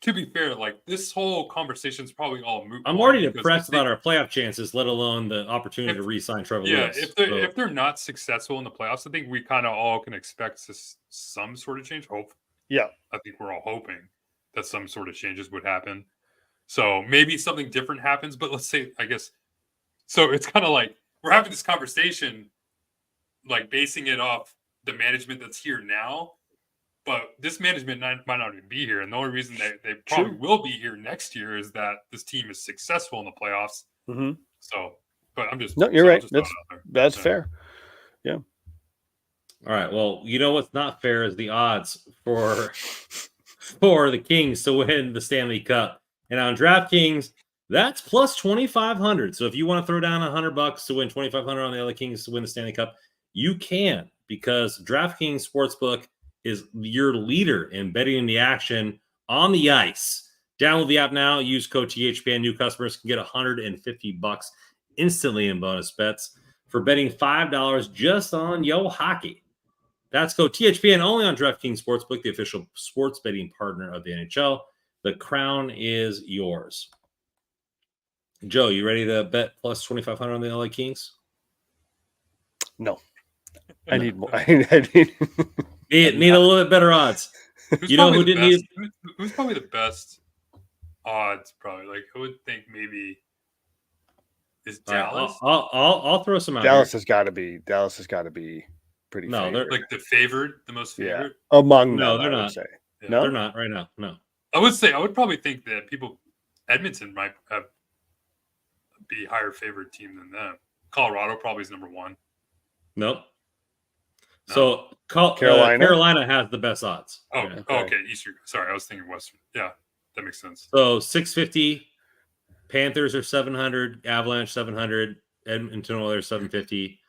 to be fair, this whole conversation is probably all moot. I'm already depressed about our playoff chances, let alone the opportunity to re-sign Trevor Lewis. If they're not successful in the playoffs, I think we kind of all can expect some sort of change. Hope. Yeah. I think we're all hoping that some sort of changes would happen. So maybe something different happens, but let's say, I guess, so it's kind of we're having this conversation, basing it off the management that's here now, but this management might not even be here. And the only reason they probably will be here next year is that this team is successful in the playoffs. Mm-hmm. So, but I'm just, no, you're right. That's fair. Yeah. All right. Well, you know what's not fair is the odds for the Kings to win the Stanley Cup. And on DraftKings, that's plus 2,500. So if you want to throw down $100 to win 2,500 on the LA Kings to win the Stanley Cup, you can, because DraftKings Sportsbook is your leader in betting in the action on the ice. Download the app now. Use code THPN. New customers can get $150 instantly in bonus bets for betting $5 just on Yo Hockey. That's code THPN only on DraftKings Sportsbook, the official sports betting partner of the NHL. The crown is yours. Joe, you ready to bet plus 2,500 on the LA Kings? No. I need more. I need a little bit better odds. Who didn't need? Who's probably the best odds? Probably I would think maybe is Dallas. I'll throw some out. Dallas has got to be pretty. No, favored. They're the most favored among. No, them, they're I not. would say. Yeah, no, they're not right now. No, I would probably think that Edmonton might be higher favored team than them. Colorado probably is number one. Nope. No. So Carolina has the best odds. Oh, Yeah. okay. Eastern. Sorry, I was thinking Western. Yeah, that makes sense. So 650. Panthers are 700. Avalanche 700. Edmonton Oilers 750.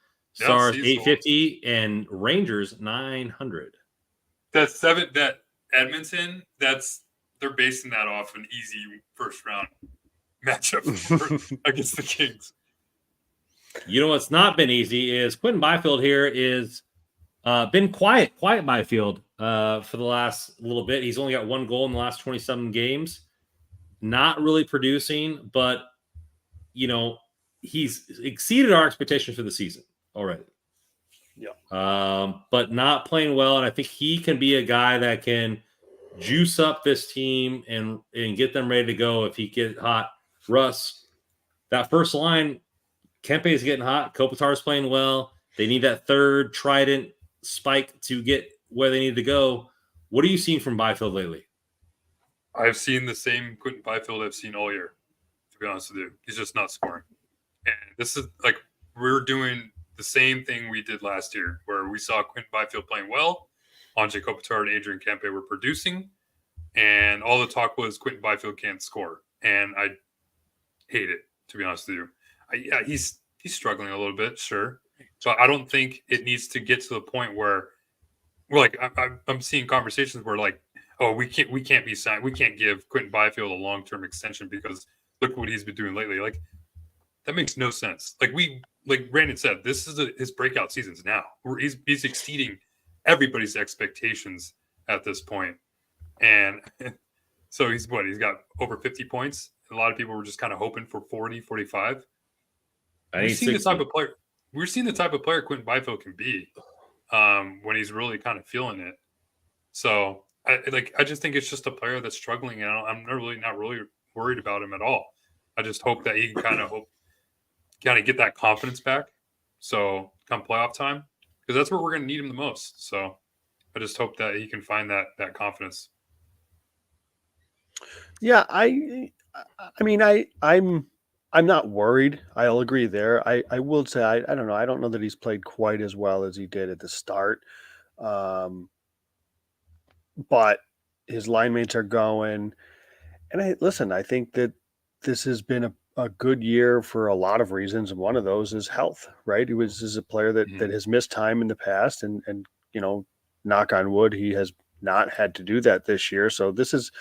Yeah, Stars see, so 850 and Rangers 900. that's seven. That Edmonton. They're basing that off an easy first round matchup against the Kings. You know what's not been easy is Quentin Byfield here is been quiet Byfield for the last little bit. He's only got one goal in the last 27 games. Not really producing, but you know, he's exceeded our expectations for the season already. Yeah. But not playing well, and I think he can be a guy that can juice up this team and get them ready to go if he gets hot. Russ, that first line, Kempe is getting hot. Kopitar's playing well. They need that third trident spike to get where they need to go. What are you seeing from Byfield lately? I've seen the same Quentin Byfield I've seen all year, to be honest with you. He's just not scoring. And this is like we're doing the same thing we did last year, where we saw Quentin Byfield playing well. Anze Kopitar and Adrian Kempe were producing, and all the talk was Quentin Byfield can't score. And I hate it, to be honest with you. He's struggling a little bit, sure. So I don't think it needs to get to the point where we're like I'm seeing conversations where like, oh, we can't be signed. We can't give Quentin Byfield a long-term extension because look what he's been doing lately. Like that makes no sense. Like Brandon said, this is his breakout seasons now. He's exceeding everybody's expectations at this point. And so he's got over 50 points. A lot of people were just kind of hoping for 40, 45. We're seeing the type of player Quentin Byfield can be when he's really kind of feeling it. So I just think it's just a player that's struggling, and I'm not really worried about him at all. I just hope that he can kind of get that confidence back. So come playoff time, because that's where we're going to need him the most. So I just hope that he can find that confidence. Yeah, I mean, I'm not worried. I'll agree there. I will say I don't know. I don't know that he's played quite as well as he did at the start. But his line mates are going. And I think that this has been a good year for a lot of reasons. And one of those is health, right? He was a player that has missed time in the past, and you know, knock on wood, he has not had to do that this year. So this is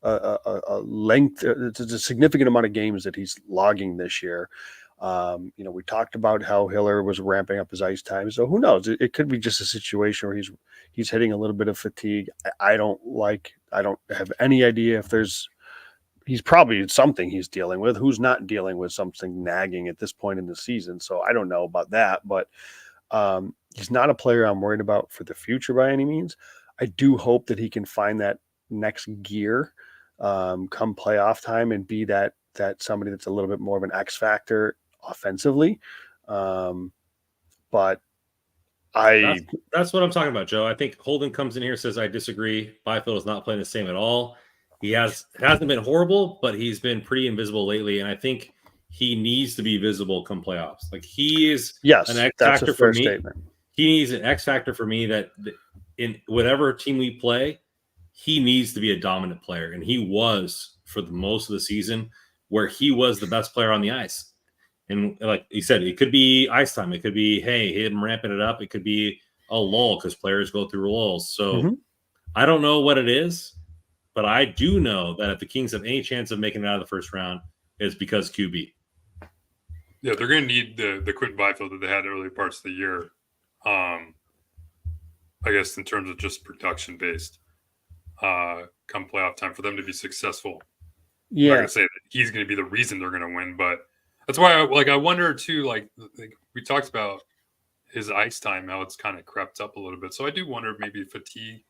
a length. It's a significant amount of games that he's logging this year. You know, we talked about how Hiller was ramping up his ice time. So who knows? It could be just a situation where he's hitting a little bit of fatigue. I don't have any idea if he's probably something he's dealing with. Who's not dealing with something nagging at this point in the season? So I don't know about that, but he's not a player I'm worried about for the future by any means. I do hope that he can find that next gear come playoff time and be that somebody that's a little bit more of an X factor offensively. But that's what I'm talking about, Joe. I think Holden comes in here and says, I disagree. Byfield is not playing the same at all. He hasn't been horrible, but he's been pretty invisible lately. And I think he needs to be visible come playoffs. Like he is an X factor for me. Statement. He needs an X factor for me that in whatever team we play, he needs to be a dominant player. And he was for the most of the season, where he was the best player on the ice. And like he said, it could be ice time. It could be, hey, him ramping it up. It could be a lull because players go through lulls. So I don't know what it is, but I do know that if the Kings have any chance of making it out of the first round, it's because QB. Yeah, they're going to need the Quentin Byfield that they had early parts of the year. I guess in terms of just production based, come playoff time for them to be successful. Yeah, I'm not going to say that he's going to be the reason they're going to win, but that's why I wonder too. Like we talked about his ice time, how it's kind of crept up a little bit. So I do wonder if maybe fatigue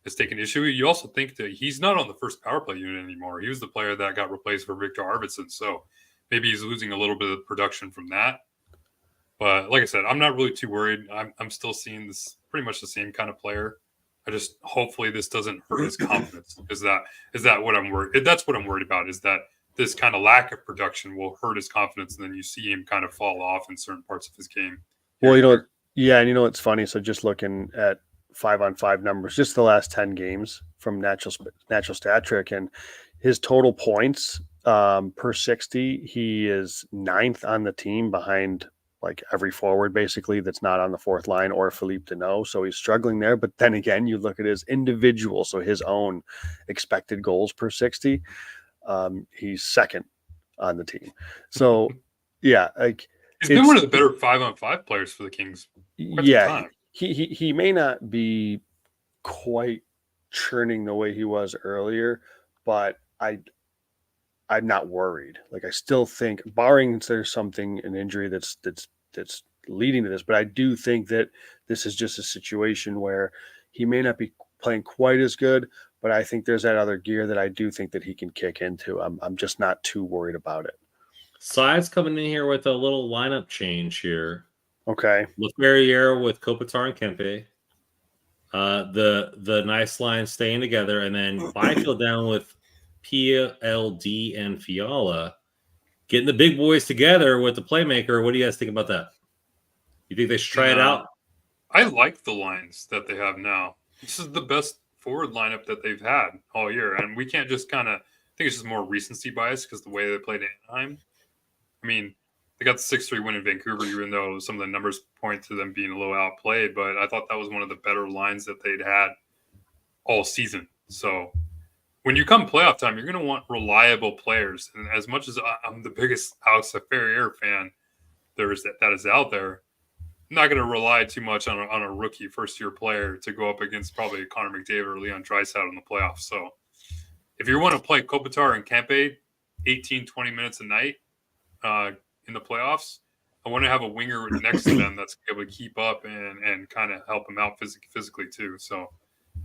has taken issue. You also think that he's not on the first power play unit anymore. He was the player that got replaced for Victor Arvidsson. So maybe he's losing a little bit of production from that. But like I said, I'm not really too worried. I'm still seeing this pretty much the same kind of player. I hopefully this doesn't hurt his confidence. Is that what I'm worried? That's what I'm worried about, is that this kind of lack of production will hurt his confidence, and then you see him kind of fall off in certain parts of his game. Well, and what's funny? So just looking at 5-on-5 numbers, just the last 10 games from natural stat trick, and his total points per 60, he is 9th on the team behind like every forward basically that's not on the fourth line or Philippe Deneau. So he's struggling there. But then again, you look at his individual, so his own expected goals per 60, he's 2nd on the team. So yeah, like he's been one of the better 5-on-5 players for the Kings. Yeah, he may not be quite churning the way he was earlier, but I'm not worried. Like I still think, barring there's something, an injury that's leading to this, but I do think that this is just a situation where he may not be playing quite as good, but I think there's that other gear that I do think that he can kick into. I'm just not too worried about it. Sides coming in here with a little lineup change here. Okay. Leferrier with Kopitar and Kempe. The nice line staying together, and then Byfield down with PLD and Fiala. Getting the big boys together with the playmaker. What do you guys think about that? You think they should try it out? I like the lines that they have now. This is the best forward lineup that they've had all year. And we can't just kind of think it's just more recency bias because the way they played Anaheim. I mean, they got the 6-3 win in Vancouver, even though some of the numbers point to them being a little outplayed. But I thought that was one of the better lines that they'd had all season. So when you come playoff time, you're going to want reliable players. And as much as I'm the biggest Alex Ferrier fan that is out there, I'm not going to rely too much on a rookie first-year player to go up against probably Connor McDavid or Leon Draisaitl in the playoffs. So if you want to play Kopitar and Kempe 18, 20 minutes a night in the playoffs, I want to have a winger next to them that's able to keep up and kind of help them out physically too. So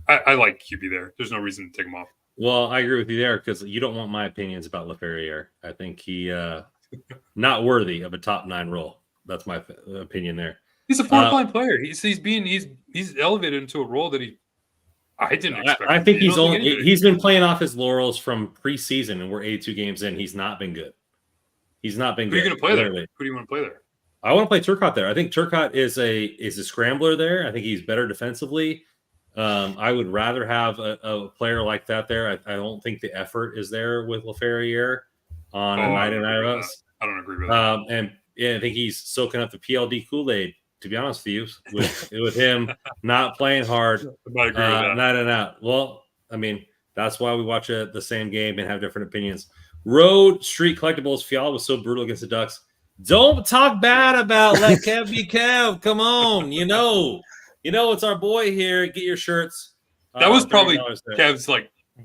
I like QB there. There's no reason to take him off. Well, I agree with you there because you don't want my opinions about Leferrier. I think he not worthy of a top 9 role. That's my opinion there. He's a fourth-line player. He's elevated into a role that I didn't expect. I think he's been playing off his laurels from preseason, and we're 82 games in. He's not been good. He's not been good. Who are you going to play there? Who do you want to play there? I want to play Turcotte there. I think Turcotte is a scrambler there. I think he's better defensively. I would rather have a player like that there. I don't think the effort is there with Leferrier on a night in night out. I don't agree with that. And yeah, I think he's soaking up the PLD Kool-Aid, to be honest with you, with him not playing hard night in out. Well, I mean, that's why we watch the same game and have different opinions. Road Street Collectibles, Fiala was so brutal against the Ducks. Don't talk bad about let Kev be Kev. Come on, you know it's our boy here. Get your shirts. That was probably Kev's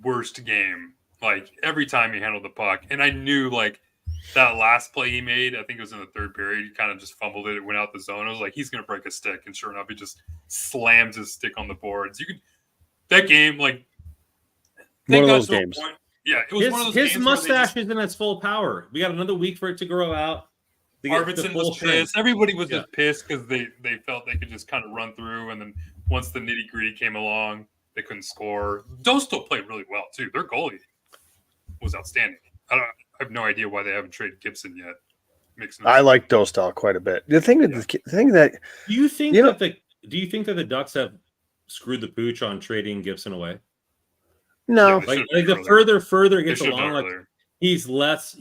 worst game. Like every time he handled the puck, and I knew that last play he made. I think it was in the third period. He kind of just fumbled it. It went out the zone. I was like, he's gonna break a stick, and sure enough, he just slams his stick on the boards. That game one of those games. Yeah, it was one of those games. His mustache is in its full power. We got another week for it to grow out. Arvidsson was pissed. Everybody was just pissed because they felt they could just kind of run through, and then once the nitty gritty came along, they couldn't score. Dostal played really well too. Their goalie was outstanding. I have no idea why they haven't traded Gibson yet. I like Dostal quite a bit. The thing that do you think that the Ducks have screwed the pooch on trading Gibson away? No, the further it gets along, he's less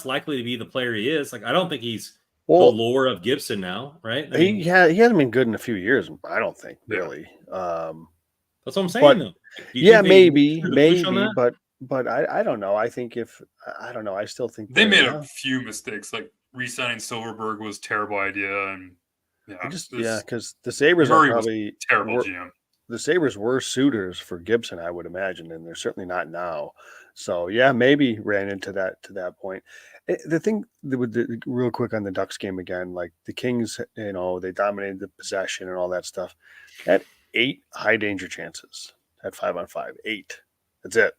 likely to be the player he is. I don't think he's the lore of Gibson now, right? He hasn't been good in a few years. I don't think really. That's what I'm saying. Though. Maybe, but I don't know. I think I don't know. I still think they made a few mistakes. Like re-signing Silverberg was a terrible idea, and because the Sabres are probably terrible GM. The Sabres were suitors for Gibson, I would imagine, and they're certainly not now. So maybe ran into that point. The thing real quick on the Ducks game again, like the Kings, they dominated the possession and all that stuff. Had 8 high danger chances at 5-on-5. 8. That's it.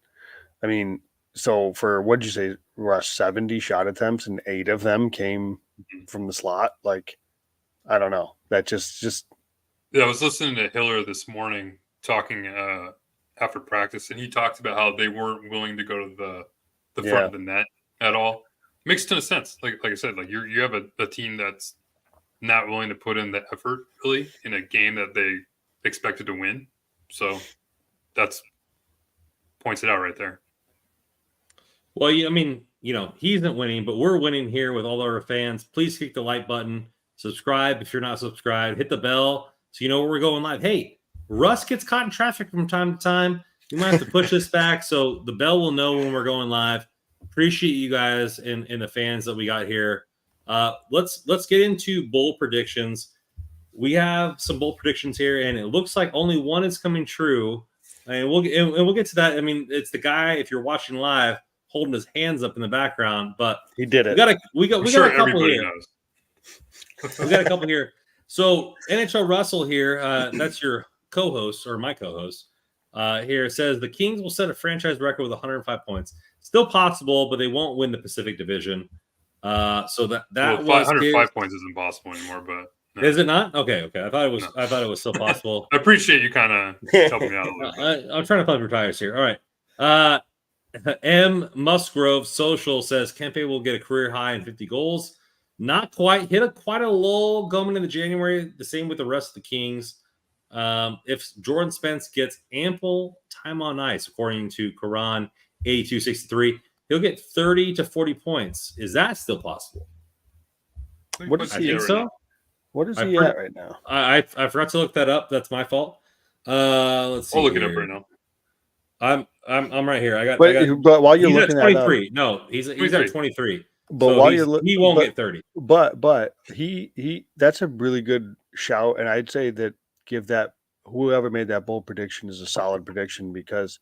I mean, so for what'd you say, Russ? 70 shot attempts, and 8 of them came from the slot. I don't know. That just. Yeah, I was listening to Hiller this morning talking after practice, and he talked about how they weren't willing to go to the front of the net at all. Makes a ton of sense. Like I said, like you have a team that's not willing to put in the effort really in a game that they expected to win. So that's points it out right there. Well, I mean, he isn't winning, but we're winning here with all our fans. Please click the like button, subscribe if you're not subscribed, hit the bell so you know where we're going live. Hey, Russ gets caught in traffic from time to time. We might have to push this back so the bell will know when we're going live. Appreciate you guys and the fans that we got here. Let's get into bowl predictions. We have some bowl predictions here, and it looks like only one is coming true. And we'll get to that. I mean, it's the guy, if you're watching live, holding his hands up in the background, but he did it. We got a couple here. We got a couple here. So NHL Russell here, that's your co-host or my co-host. Here says the Kings will set a franchise record with 105 points. Still possible, but they won't win the Pacific Division. So that was 105 points isn't possible anymore, but no. Is it not? Okay. I thought it was. No. I thought it was still possible. I appreciate you kind of helping me out a little bit. I'm trying to pump your tires here. All right. M Musgrove Social says Kempe will get a career high in 50 goals. Not quite. Hit quite a lull going into January. The same with the rest of the Kings. If Jordan Spence gets ample time on ice, according to Karan 8263, he'll get 30 to 40 points. Is that still possible? What is he? I think so. What is he at right now? I forgot to look that up. That's my fault. Let's see. I'll look it up right now. I'm right here. But while you're looking at 23. No, he's at 23. But so while you're looking, he won't get 30. But he that's a really good shout, and I'd say that give that whoever made that bold prediction is a solid prediction because,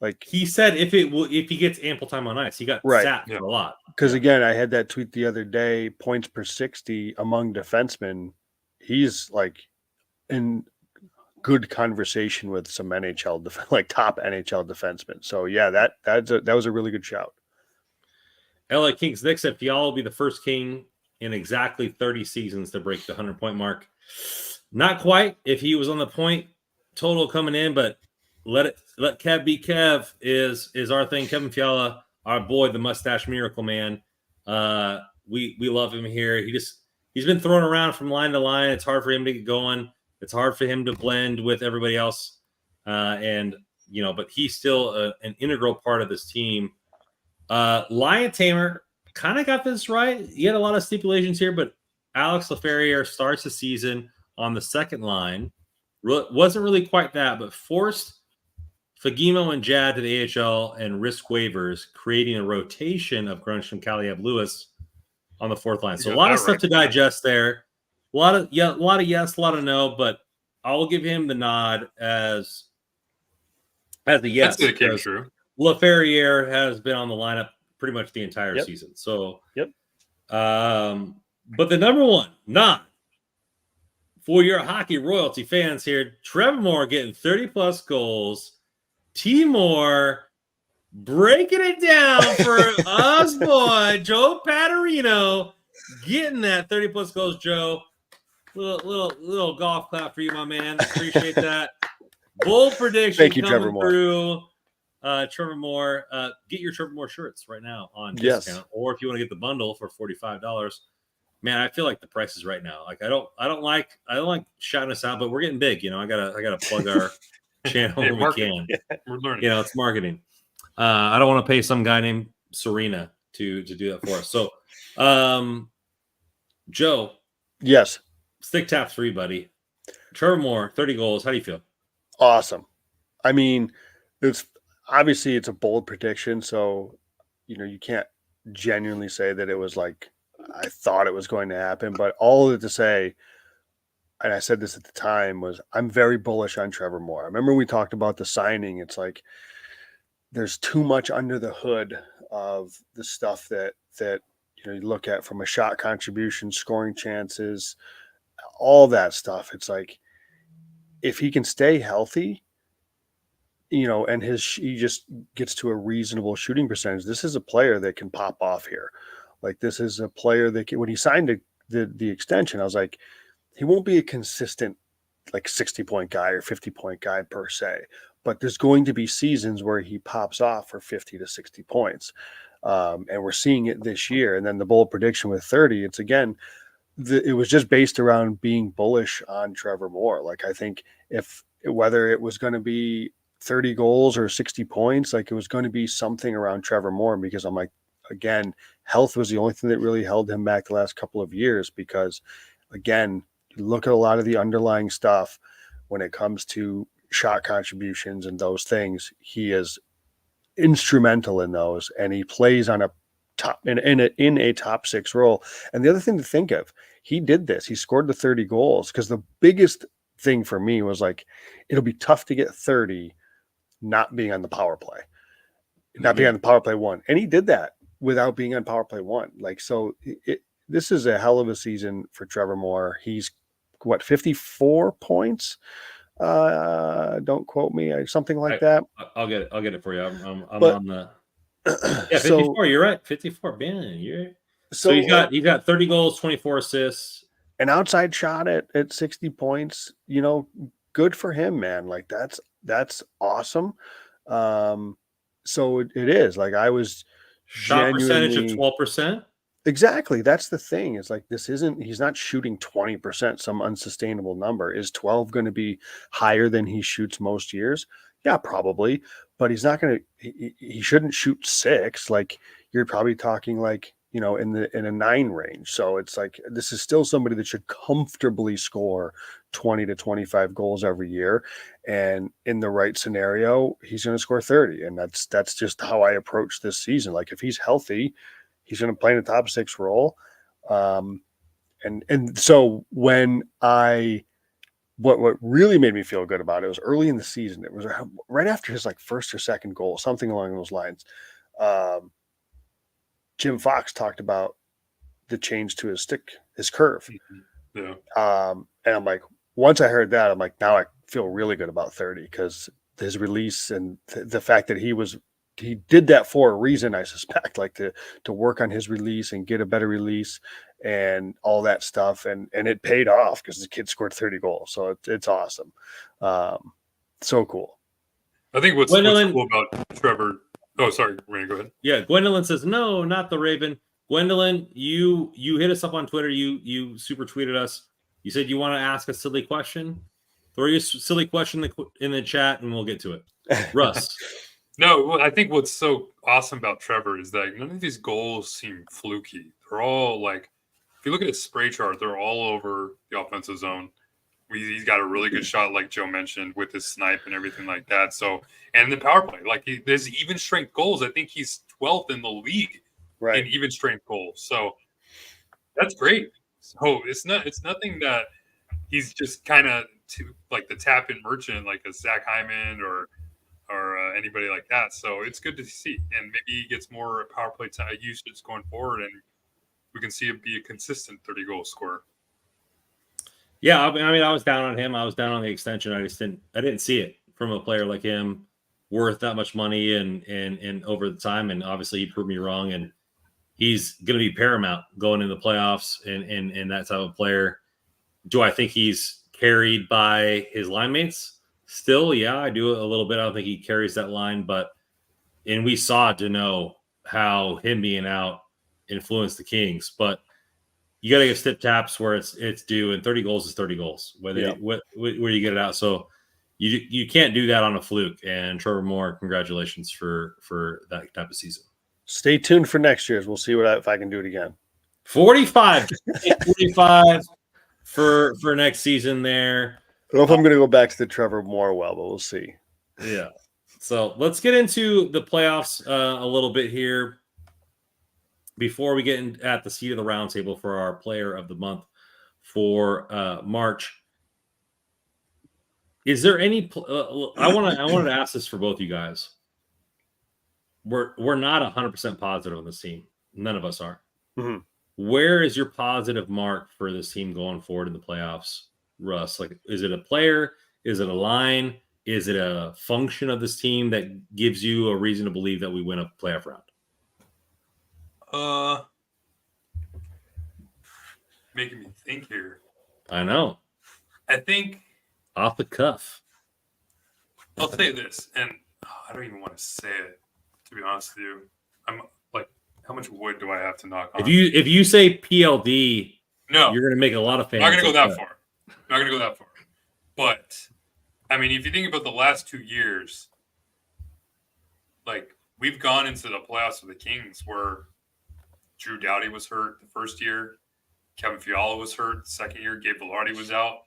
like he said, if he gets ample time on ice, he got sat for a lot. Because again, I had that tweet the other day: points per 60 among defensemen. He's like in good conversation with some NHL like top NHL defensemen. So yeah, that was a really good shout. LA Kings Nick said Fiala will be the first King in exactly 30 seasons to break the 100-point mark. Not quite. If he was on the point total coming in, but let Kev be Kev is our thing. Kevin Fiala, our boy, the mustache miracle man. We love him here. He's been thrown around from line to line. It's hard for him to get going. It's hard for him to blend with everybody else. But he's still an integral part of this team. Lion Tamer kind of got this right. He had a lot of stipulations here, but Alex Laferriere starts the season on the second line. Wasn't really quite that, but forced Fagimo and Jad to the AHL and risk waivers, creating a rotation of Grunstrom, Kaliev, Lewis on the fourth line. So a lot of stuff to digest there. A lot of yes, a lot of no, but I'll give him the nod as a yes. That's the true. Laferriere has been on the lineup pretty much the entire season. So, but the number one nod for your hockey royalty fans here, Trevor Moore getting 30-plus goals. Timor breaking it down for us boy, Joe Paterino, getting that 30-plus goals, Joe. Little golf clap for you, my man. Appreciate that. Bold prediction. Thank you, Trevor Moore. Through. Trevor Moore, get your Trevor Moore shirts right now on discount, or if you want to get the bundle for $45. Man, I feel like the price is right now. Like I don't like shouting us out, but we're getting big. I gotta plug our channel when we can. Yeah, we're learning. It's marketing. I don't want to pay some guy named Serena to do that for us. So, Joe, yes, stick tap 3, buddy. Trevor Moore, 30 goals. How do you feel? Awesome. I mean, it's a bold prediction, so you can't genuinely say that it was like I thought it was going to happen. But all of it to say, and I said this at the time, was I'm very bullish on Trevor Moore. I remember we talked about the signing. It's like there's too much under the hood of the stuff that you look at from a shot contribution, scoring chances, all that stuff. It's like if he can stay healthy, and he just gets to a reasonable shooting percentage. This is a player that can pop off here. Like this is a player that when he signed the extension, I was like, he won't be a consistent like 60-point guy or 50-point guy per se, but there's going to be seasons where he pops off for 50 to 60 points. And we're seeing it this year. And then the bold prediction with 30, it's again, it was just based around being bullish on Trevor Moore. Like, I think whether it was going to be 30 goals or 60 points, like it was going to be something around Trevor Moore, because I'm like, again, health was the only thing that really held him back the last couple of years, because again, you look at a lot of the underlying stuff when it comes to shot contributions and those things, he is instrumental in those, and he plays on a top in a top 6 role. And the other thing to think of, he did this. He scored the 30 goals because the biggest thing for me was like, it'll be tough to get 30 not being on the power play, not being on the power play 1. And he did that without being on power play 1. Like, so this is a hell of a season for Trevor Moore. He's 54 points. Don't quote me, something like that. I'll get it for you. I'm But, on the 54. You're right, 54. Man, so he's got 30 goals, 24 assists, an outside shot at 60 points. Good for him, man. Like, that's awesome. So it is like, I was shot percentage of 12%. Exactly. That's the thing. It's like, he's not shooting 20%, some unsustainable number. Is 12 going to be higher than he shoots most years? Yeah, probably. But he's not going to, he shouldn't shoot 6. Like, you're probably talking like, in a 9 range. So it's like, this is still somebody that should comfortably score 20 to 25 goals every year. And in the right scenario, he's going to score 30. And that's just how I approach this season. Like, if he's healthy, he's going to play in a top 6 role. And so when what really made me feel good about it was early in the season. It was right after his like first or second goal, something along those lines. Jim Fox talked about the change to his curve. Yeah. And I'm like, once I heard that, I'm like, now I feel really good about 30, because his release and the fact that he did that for a reason, I suspect, like to work on his release and get a better release and all that stuff. And it paid off, because the kid scored 30 goals. So it's awesome. So cool. I think what's cool about Trevor. Oh, sorry, Randy, go ahead. Yeah, Gwendolyn says, no, not the Raven. Gwendolyn, you hit us up on Twitter. You super tweeted us. You said you want to ask a silly question. Throw your silly question in the chat, and we'll get to it. Russ. No, I think what's so awesome about Trevor is that none of these goals seem fluky. They're all like, if you look at his spray chart, they're all over the offensive zone. He's got a really good shot, like Joe mentioned, with his snipe and everything like that. So, and the power play, like there's even strength goals. I think he's 12th in the league in even strength goals. So that's great. So it's nothing that he's just kind of like the tap in merchant, like a Zach Hyman or anybody like that. So it's good to see, and maybe he gets more power play usage going forward, and we can see him be a consistent 30 goal scorer. Yeah, I mean, I was down on him. I was down on the extension. I didn't see it from a player like him worth that much money and over the time. And obviously, he proved me wrong. And he's going to be paramount going into the playoffs and that type of player. Do I think he's carried by his line mates? Still, yeah, I do a little bit. I don't think he carries that line, and we saw to know how him being out influenced the Kings, but you got to give step taps where it's due, and 30 goals is 30 goals, where you get it out. So you can't do that on a fluke. And Trevor Moore, congratulations for that type of season. Stay tuned for next year's. We'll see if I can do it again. 45 for next season there. I don't know if I'm going to go back to the Trevor Moore but we'll see. Yeah. So let's get into the playoffs a little bit here before we get at the seat of the round table for our player of the month for March. Is there any I wanted to ask this for both you guys. We're not 100% positive on this team. None of us are. Mm-hmm. Where is your positive mark for this team going forward in the playoffs, Russ? Like, is it a player? Is it a line? Is it a function of this team that gives you a reason to believe that we win a playoff round? Making me think here. I know. I think off the cuff. I'll say this, and I don't even want to say it, to be honest with you. I'm like How much wood do I have to knock on? If you say PLD, no, you're gonna make a lot of fans. I'm not gonna go that far. Not gonna go that far. But I mean, if you think about the last 2 years, like we've gone into the playoffs with the Kings where Drew Doughty was hurt the first year, Kevin Fiala was hurt the second year, Gabe Velarde was out.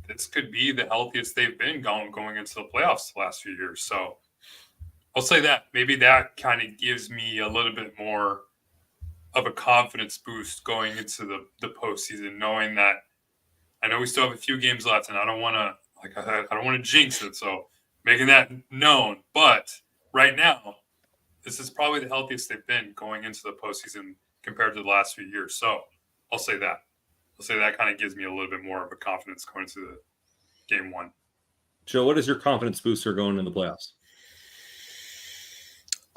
This could be the healthiest they've been going into the playoffs the last few years. So I'll say that. Maybe that kind of gives me a little bit more of a confidence boost going into the postseason, knowing that I know we still have a few games left, and I don't want to jinx it. So making that known, but right now, this is probably the healthiest they've been going into the postseason compared to the last few years. So I'll say that. Kind of gives me a little bit more of a confidence going into the game one. Joe, what is your confidence booster going in the playoffs?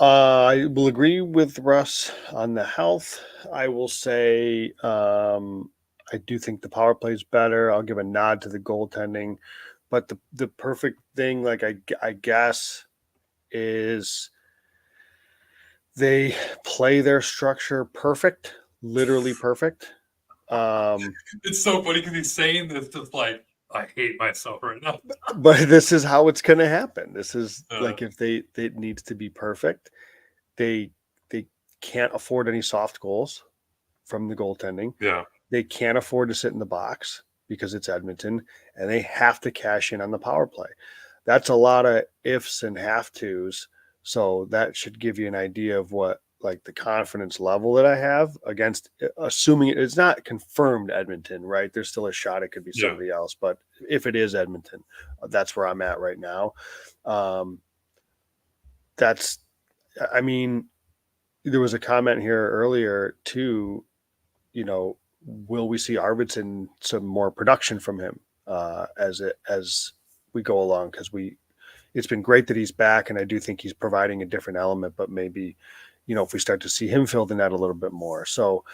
I will agree with Russ on the health. I will say I do think the power play is better. I'll give a nod to the goaltending, but the perfect thing, like I guess, is they play their structure perfect, literally perfect. It's so funny because he's saying this just like I hate myself right now. But this is how it's going to happen. This is like if it needs to be perfect, they can't afford any soft goals from the goaltending. Yeah, they can't afford to sit in the box because it's Edmonton, and they have to cash in on the power play. That's a lot of ifs and have tos. So that should give you an idea of what like the confidence level that I have against, assuming it's not confirmed Edmonton, right? There's still a shot it could be somebody else, but if it is Edmonton, that's where I'm at right now. I mean, there was a comment here earlier too, will we see Arvidsson some more production from him as we go along? Because it's been great that he's back, and I do think he's providing a different element, but maybe, if we start to see him fill the net a little bit more. So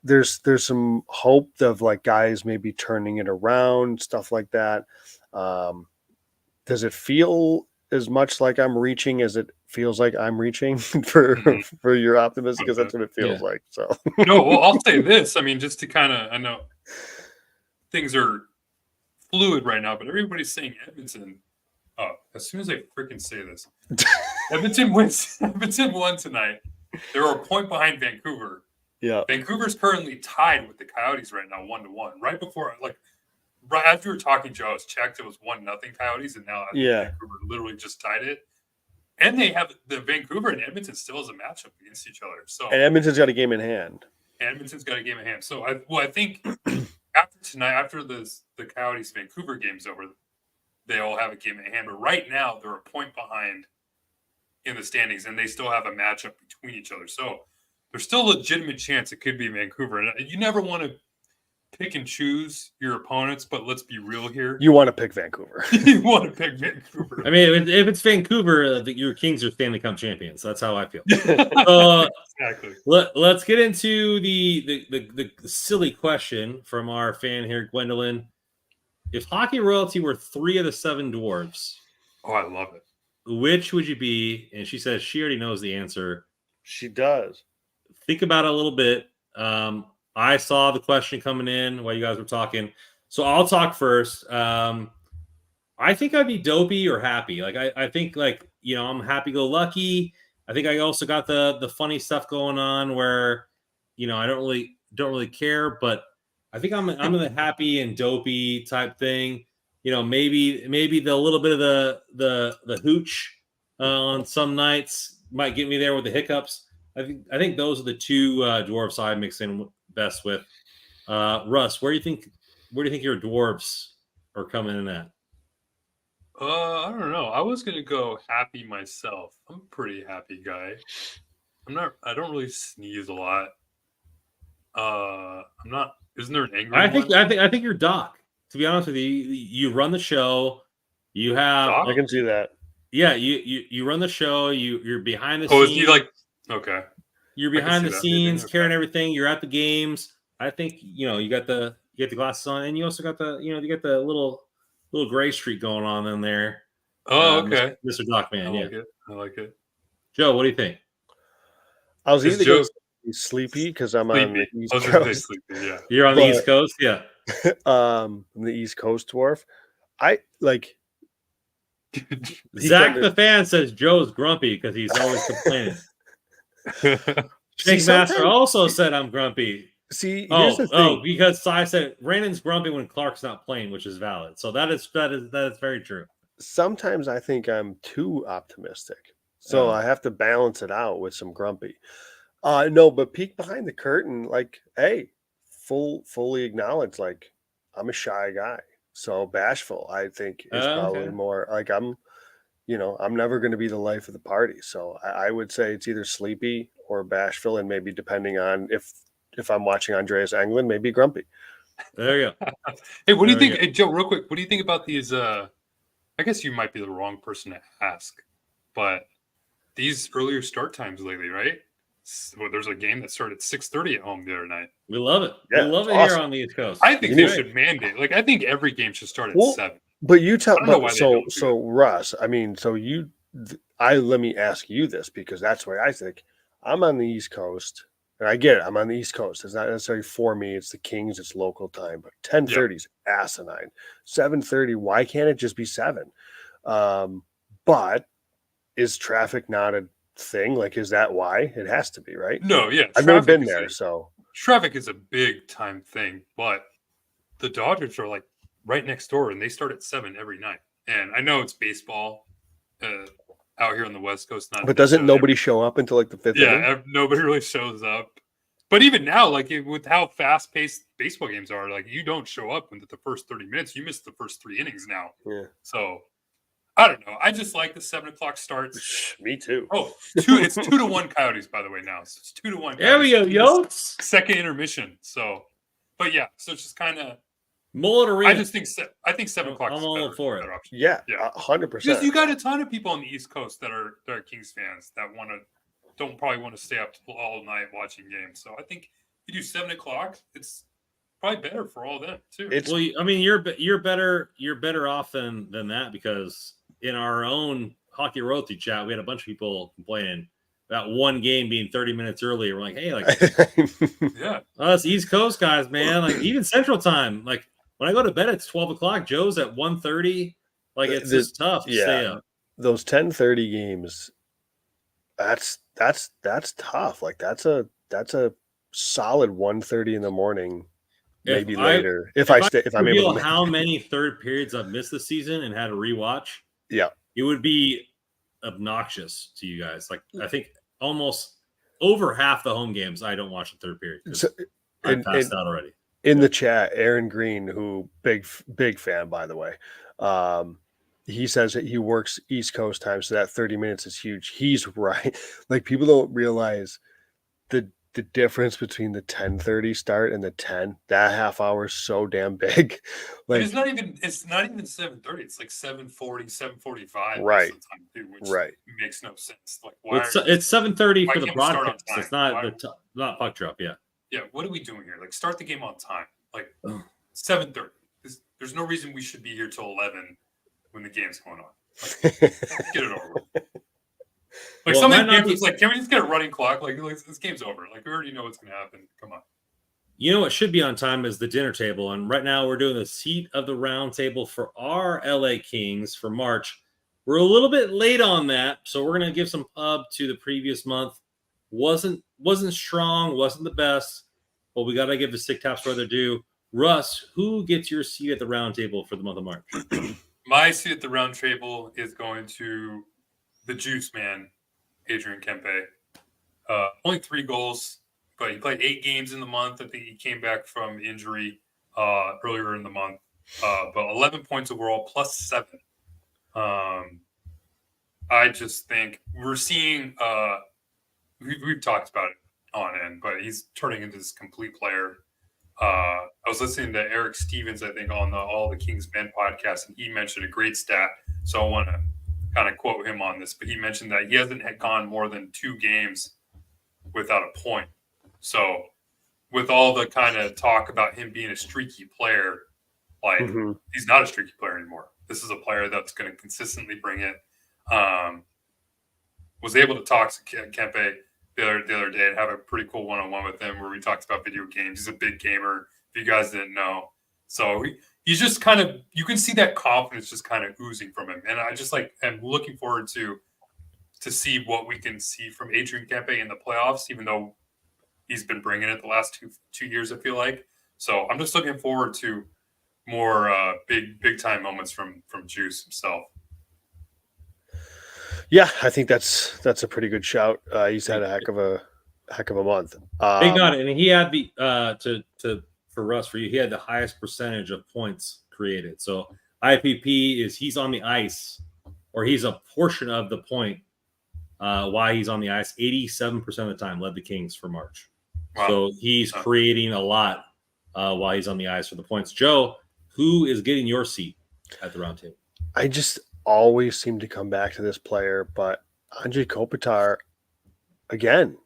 there's some hope of like guys maybe turning it around, stuff like that. Does it feel as much like I'm reaching as it feels like I'm reaching for your optimism? Because that's what it feels like. So no, well, I'll say this. I mean, just to kind of, I know things are fluid right now, but everybody's saying Edmonton. Oh, as soon as I freaking say this, Edmonton wins. Edmonton won tonight. They're a point behind Vancouver. Yeah, Vancouver's currently tied with the Coyotes right now, 1-1. Right before, right after we were talking, Joe, I was checked. It was 1-0 Coyotes, and now Vancouver literally just tied it. And they have the Vancouver and Edmonton still as a matchup against each other. So and Edmonton's got a game in hand. So I think after tonight, after the Coyotes Vancouver game's over, they all have a game in hand. But right now, they're a point behind in the standings, and they still have a matchup between each other. So there's still a legitimate chance it could be Vancouver. And you never want to pick and choose your opponents, but let's be real here. You want to pick Vancouver. You want to pick Vancouver. I mean, if it's Vancouver, your Kings are Stanley Cup champions. That's how I feel. Exactly. Let's get into the silly question from our fan here, Gwendolyn. If hockey royalty were 3 of the 7 dwarves, oh, I love it. Which would you be? And she says she already knows the answer. She does. Think about it a little bit. I saw the question coming in while you guys were talking. So I'll talk first. I think I'd be dopey or happy. Like I think I'm happy-go-lucky. I think I also got the funny stuff going on where, I don't really care, but I think I'm in the happy and dopey type thing. Maybe the little bit of the hooch on some nights might get me there with the hiccups. I think those are the 2 dwarves I mix in best with. Russ, where do you think your dwarves are coming in at? I don't know. I was gonna go happy myself. I'm a pretty happy guy. I don't really sneeze a lot. I'm not. Isn't there an angry one? I think you're Doc. To be honest with you, you run the show. You have. Doc? I can see that. Yeah, you run the show. You're behind the scenes. Oh, is he okay? You're behind the scenes, carrying everything. You're at the games. I think you got the glasses on, and you also got you got the little gray streak going on in there. Oh, okay, Mr. Doc Man. I like it. Joe, what do you think? I was Is either Joe going to be sleepy because I'm on the sleepy? East I was going to say Coast. sleepy. Yeah. You're on the But- East Coast, yeah. I'm the East Coast dwarf. I like Zach under- the fan says Joe's grumpy because he's always complaining. See, Shake Master sometimes- also said I'm grumpy. See, here's the thing. Because I said Brandon's grumpy when Clark's not playing, which is valid. So that is very true. Sometimes I think I'm too optimistic. So I have to balance it out with some grumpy. No, but peek behind the curtain, like, hey, fully acknowledge, like, I'm a shy guy. So bashful, I think, is probably Okay. more like I'm never going to be the life of the party. So I would say it's either sleepy or bashful, and maybe depending on if I'm watching Andreas Englund, maybe grumpy. There you go. Hey, what do you There you think, hey, Joe? Real quick, what do you think about these? I guess you might be the wrong person to ask, but these earlier start times lately, right? Well, there's a game that started at 6:30 at home the other night. We love it. Yeah, we love it's it here awesome. on the East Coast. I think You they need- should mandate. Like, I think every game should start at Well, 7. But you tell, I don't know why but they so don't do so Russ, I mean, so let me ask you this, because that's where I think I'm on the East Coast, and I get it. I'm on the East Coast. It's not necessarily for me. It's the Kings. It's local time. But 10:30 is asinine. 7:30. Why can't it just be 7? But is traffic not a thing? Like, is that why it has to be? Right? No, yeah, I've never been is there, a- so traffic is a big time thing, but the Dodgers are like right next door, and they start at 7 every night. And I know it's baseball out here on the West Coast, not. but doesn't necessarily nobody show up until like the 5th inning? Yeah, nobody really shows up. But even now, like with how fast-paced baseball games are, like you don't show up into the first 30 minutes. You miss the first 3 innings now. Yeah. So I don't know. I just like the 7:00 starts. Me too. Oh, it's 2-1 Coyotes, by the way, now. So it's 2-1. There we go, Coyotes. Yotes. Second intermission. So, but yeah, so it's just kind of. Mullet Arena. I think 7 o'clock. I'm is all better, for it. better option. Yeah, Yeah. 100%. Because you got a ton of people on the East Coast that are Kings fans that don't probably want to stay up all night watching games. So I think if you do 7 o'clock, it's probably better for all of them too. Well, I mean, you're better off than that, because in our own hockey royalty chat, we had a bunch of people complaining about one game being 30 minutes early. We're like, hey, like, yeah, us East Coast guys, man, like even Central Time, like when I go to bed, it's 12 o'clock. Joe's at 1:30. Like, it's just tough to stay up. Those 10:30 games, that's tough. Like that's a solid 1:30 in the morning, maybe later. If I'm able reveal to how many third periods I've missed this season and had to rewatch, yeah, it would be obnoxious to you guys. Like, I think almost over half the home games I don't watch the third period. So, I passed out already. In the chat, Aaron Green, who big fan, by the way, he says that he works East Coast time, so that 30 minutes is huge. He's right. Like, people don't realize the difference between the 10:30 start and the 10. That half hour is so damn big. Like, it's not even 7:30. It's like 7:40, 7:45. Right. Most of the time, too, which right. makes no sense. Like, Well, it's 7:30 for the can't we start on broadcast. time? It's not not puck drop. Yeah. Yeah, what are we doing here? Like, start the game on time. Like 7:30. There's no reason we should be here till 11 when the game's going on. Like, get it over with. Like, some of the games, it's like, can we just get a running clock? Like, this game's over. Like, we already know what's going to happen. Come on. You know what should be on time is the dinner table. And right now we're doing the seat of the round table for our LA Kings for March. We're a little bit late on that, so we're going to give some pub to the previous month. Wasn't strong, wasn't the best, but we got to give the Stick Taps where they're due. Russ, who gets your seat at the round table for the month of March? My seat at the round table is going to the Juice Man, Adrian Kempe. Only 3 goals, but he played 8 games in the month. I think he came back from injury earlier in the month. But 11 points overall, plus 7. I just think we're seeing we've talked about it on end, but he's turning into this complete player. I was listening to Eric Stevens, I think, on the All the Kings Men podcast, and he mentioned a great stat. So I want to kind of quote him on this, but he mentioned that he hasn't gone more than 2 games without a point. So with all the kind of talk about him being a streaky player, like he's not a streaky player anymore. This is a player that's going to consistently bring it. Was able to talk to Kempe. the other day and have a pretty cool one-on-one with him where we talked about video games. He's a big gamer, if you guys didn't know. So he's just kind of, you can see that confidence just kind of oozing from him. And I just am looking forward to see what we can see from Adrian Kempe in the playoffs, even though he's been bringing it the last two years, I feel like. So I'm just looking forward to more big time moments from Juice himself. Yeah, I think that's a pretty good shout. He's had a heck of a month. They got it, and he had the for Russ, for you, he had the highest percentage of points created. So IPP is he's on the ice, or he's a portion of the point while he's on the ice. 87% of the time led the Kings for March. Wow. So he's creating a lot while he's on the ice for the points. Joe, who is getting your seat at the round table? I just always seem to come back to this player, but Andrei Kopitar, again,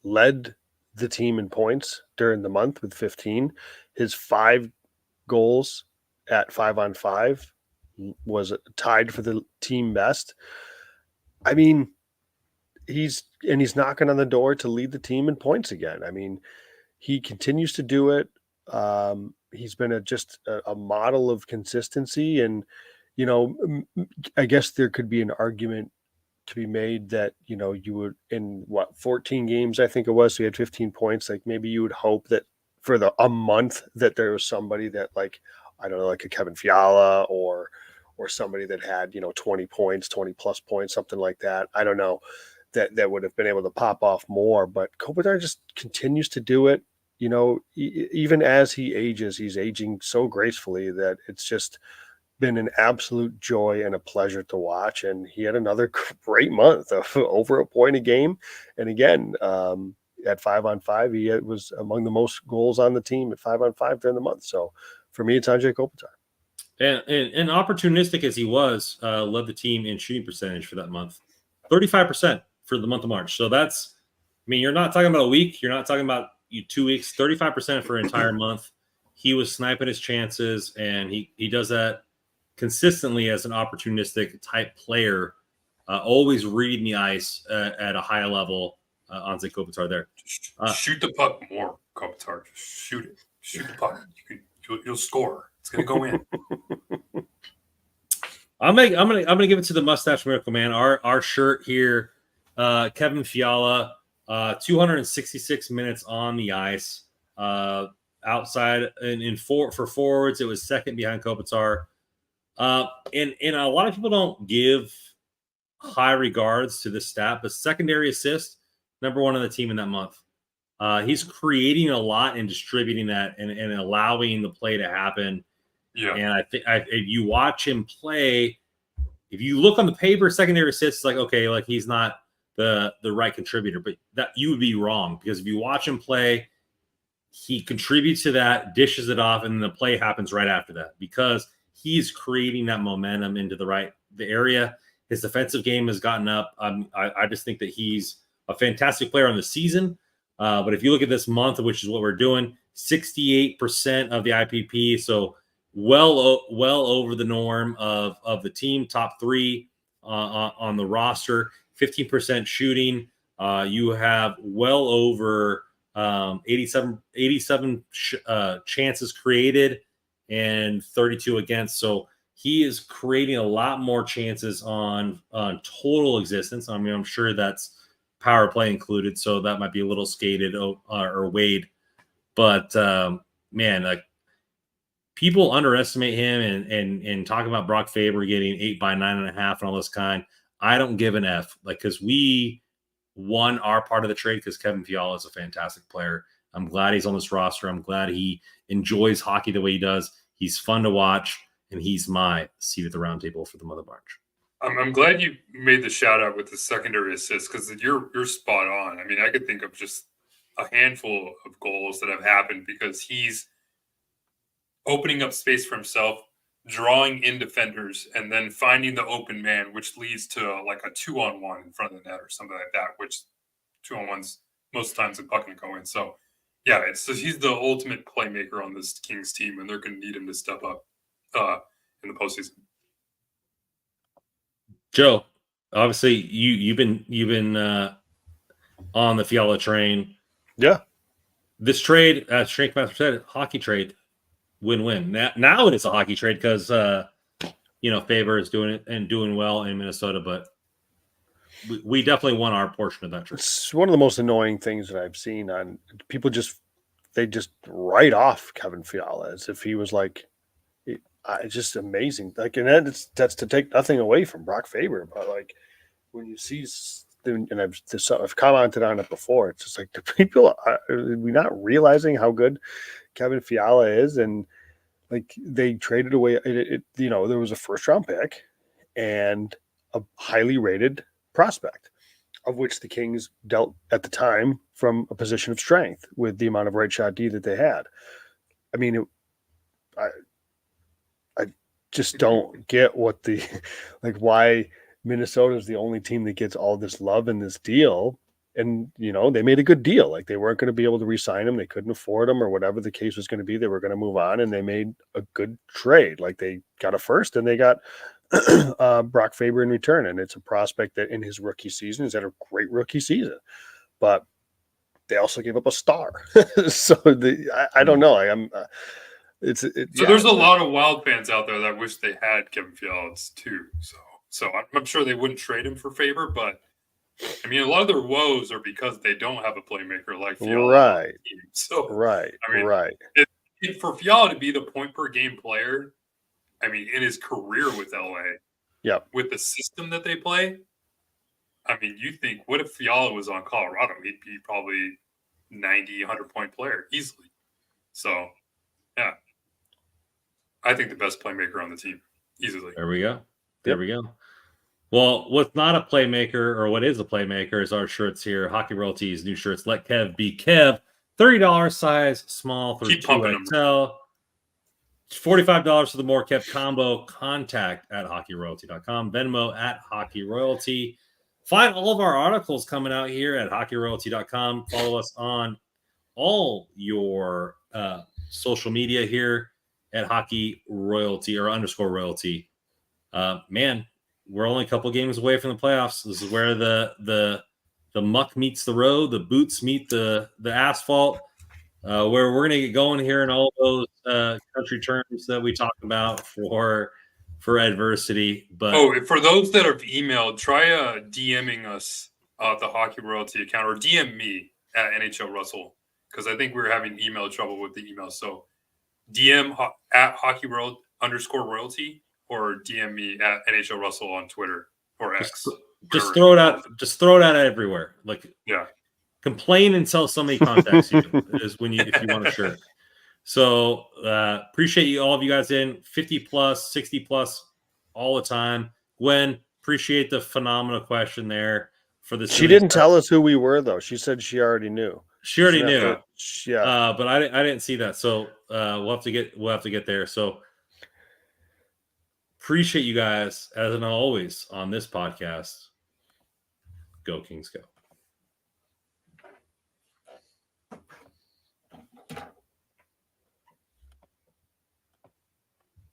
led the team in points during the month with 15. His 5 goals at 5-on-5 was tied for the team best. I mean, he's knocking on the door to lead the team in points again. I mean, he continues to do it. He's been just a model of consistency, and I guess there could be an argument to be made that, you would, in 14 games, I think it was, so he had 15 points. Maybe you would hope that for a month that there was somebody that, I don't know, like a Kevin Fiala or somebody that had, 20 points, 20 plus points, something like that. I don't know, that would have been able to pop off more, but Kopitar just continues to do it. Even as he ages, he's aging so gracefully that it's just been an absolute joy and a pleasure to watch. And he had another great month of over a point a game. And again, at 5-on-5, he was among the most goals on the team at 5-on-5 during the month. So for me, it's Andrei Kopitar. And opportunistic as he was, led the team in shooting percentage for that month, 35% for the month of March. So that's, you're not talking about a week. You're not talking about 2 weeks, 35% for an entire month. He was sniping his chances, and he does that consistently as an opportunistic type player, always reading the ice at a high level. Andrei Kopitar there. Shoot the puck more, Kopitar. Just shoot it. Shoot the puck. You'll score. It's gonna go in. I'm gonna give it to the Mustache Miracle Man. Our shirt here, Kevin Fiala, 266 minutes on the ice. Outside and for forwards, it was second behind Kopitar. And a lot of people don't give high regards to this stat, but secondary assist, number 1 on the team in that month. He's creating a lot and distributing that and allowing the play to happen. Yeah. And I think if you watch him play, if you look on the paper, secondary assists, okay, he's not the right contributor, but that you would be wrong, because if you watch him play, he contributes to that, dishes it off, and the play happens right after that, because he's creating that momentum into the area. His defensive game has gotten up. I just think that he's a fantastic player on the season. But if you look at this month, which is what we're doing, 68% of the IPP, so well over the norm of the team, top 3 on the roster, 15% shooting. You have well over 87 chances created and 32 against. So he is creating a lot more chances on total existence. I'm sure that's power play included, so that might be a little skated or weighed. But man, people underestimate him and talk about Brock Faber getting 8 by 9.5 and all this kind. I don't give an F, because we won our part of the trade because Kevin Fiala is a fantastic player. I'm glad he's on this roster. I'm glad he enjoys hockey the way he does. He's fun to watch, and he's my seat at the round table for the month of March. I'm glad you made the shout out with the secondary assist, because you're spot on. I could think of just a handful of goals that have happened because he's opening up space for himself, drawing in defenders, and then finding the open man, which leads to a 2-on-1 in front of the net or something like that, which 2-on-1s most times the puck can go in. So yeah, he's the ultimate playmaker on this Kings team, and they're going to need him to step up in the postseason. Joe, obviously you've been on the Fiala train. Yeah. This trade, as Shank Master said, hockey trade, win-win. Now it is a hockey trade because Faber is doing it and doing well in Minnesota, but we definitely won our portion of that trade. It's one of the most annoying things that I've seen on people. They just write off Kevin Fiala as if he was like, it's just amazing. Like, and that's to take nothing away from Brock Faber, but like when you see, and I've commented on it before, it's just like the people are we not realizing how good Kevin Fiala is, and like they traded away. There was a first round pick and a highly rated prospect, of which the Kings dealt at the time from a position of strength with the amount of right shot D that they had. I mean, I just don't get why Minnesota is the only team that gets all this love in this deal. And, they made a good deal. Like, they weren't going to be able to re-sign him. They couldn't afford him, or whatever the case was going to be. They were going to move on, and they made a good trade. Like, they got a first, and they got Brock Faber in return. And it's a prospect that in his rookie season has had a great rookie season. But they also gave up a star. So I don't know. There's a lot of Wild fans out there that wish they had Kevin Fiala too. So I'm sure they wouldn't trade him for Faber, but I mean, a lot of their woes are because they don't have a playmaker like Fiala. Right. So right. I mean, right. For Fiala to be the point per game player, I mean, in his career with LA, with the system that they play, I mean, you think, what if Fiala was on Colorado? He'd be probably 90, 100-point player easily. So, yeah. I think the best playmaker on the team, easily. There we go. Well, what's not a playmaker, or what is a playmaker, is our shirts here. Hockey Royalties, new shirts. Let Kev be Kev. $30 size, small through 2XL. $45 for the more Kev combo. Contact at hockeyroyalty.com. Venmo at hockeyroyalty. Find all of our articles coming out here at hockeyroyalty.com. Follow us on all your social media here at Hockey Royalty or _ Royalty. Man, we're only a couple games away from the playoffs. This is where the muck meets the road, the boots meet the asphalt. Where we're gonna get going here in all those country terms that we talk about for adversity. But for those that have emailed, try DMing us the Hockey Royalty account, or DM me at NHL Russell, because I think we're having email trouble with the email. So DM at Hockey _Royalty, or DM me at NHL Russell on Twitter or X. Just throw it out. Just throw it out everywhere. Like, complain until somebody contacts you is if you want a shirt. So appreciate all of you guys in 50 plus, 60 plus all the time. Gwen, appreciate the phenomenal question there for the. She didn't tell us who we were though. She said she already knew. She already knew. Yeah. But I didn't see that. So we'll have to get there. So appreciate you guys, as always, on this podcast. Go Kings, go.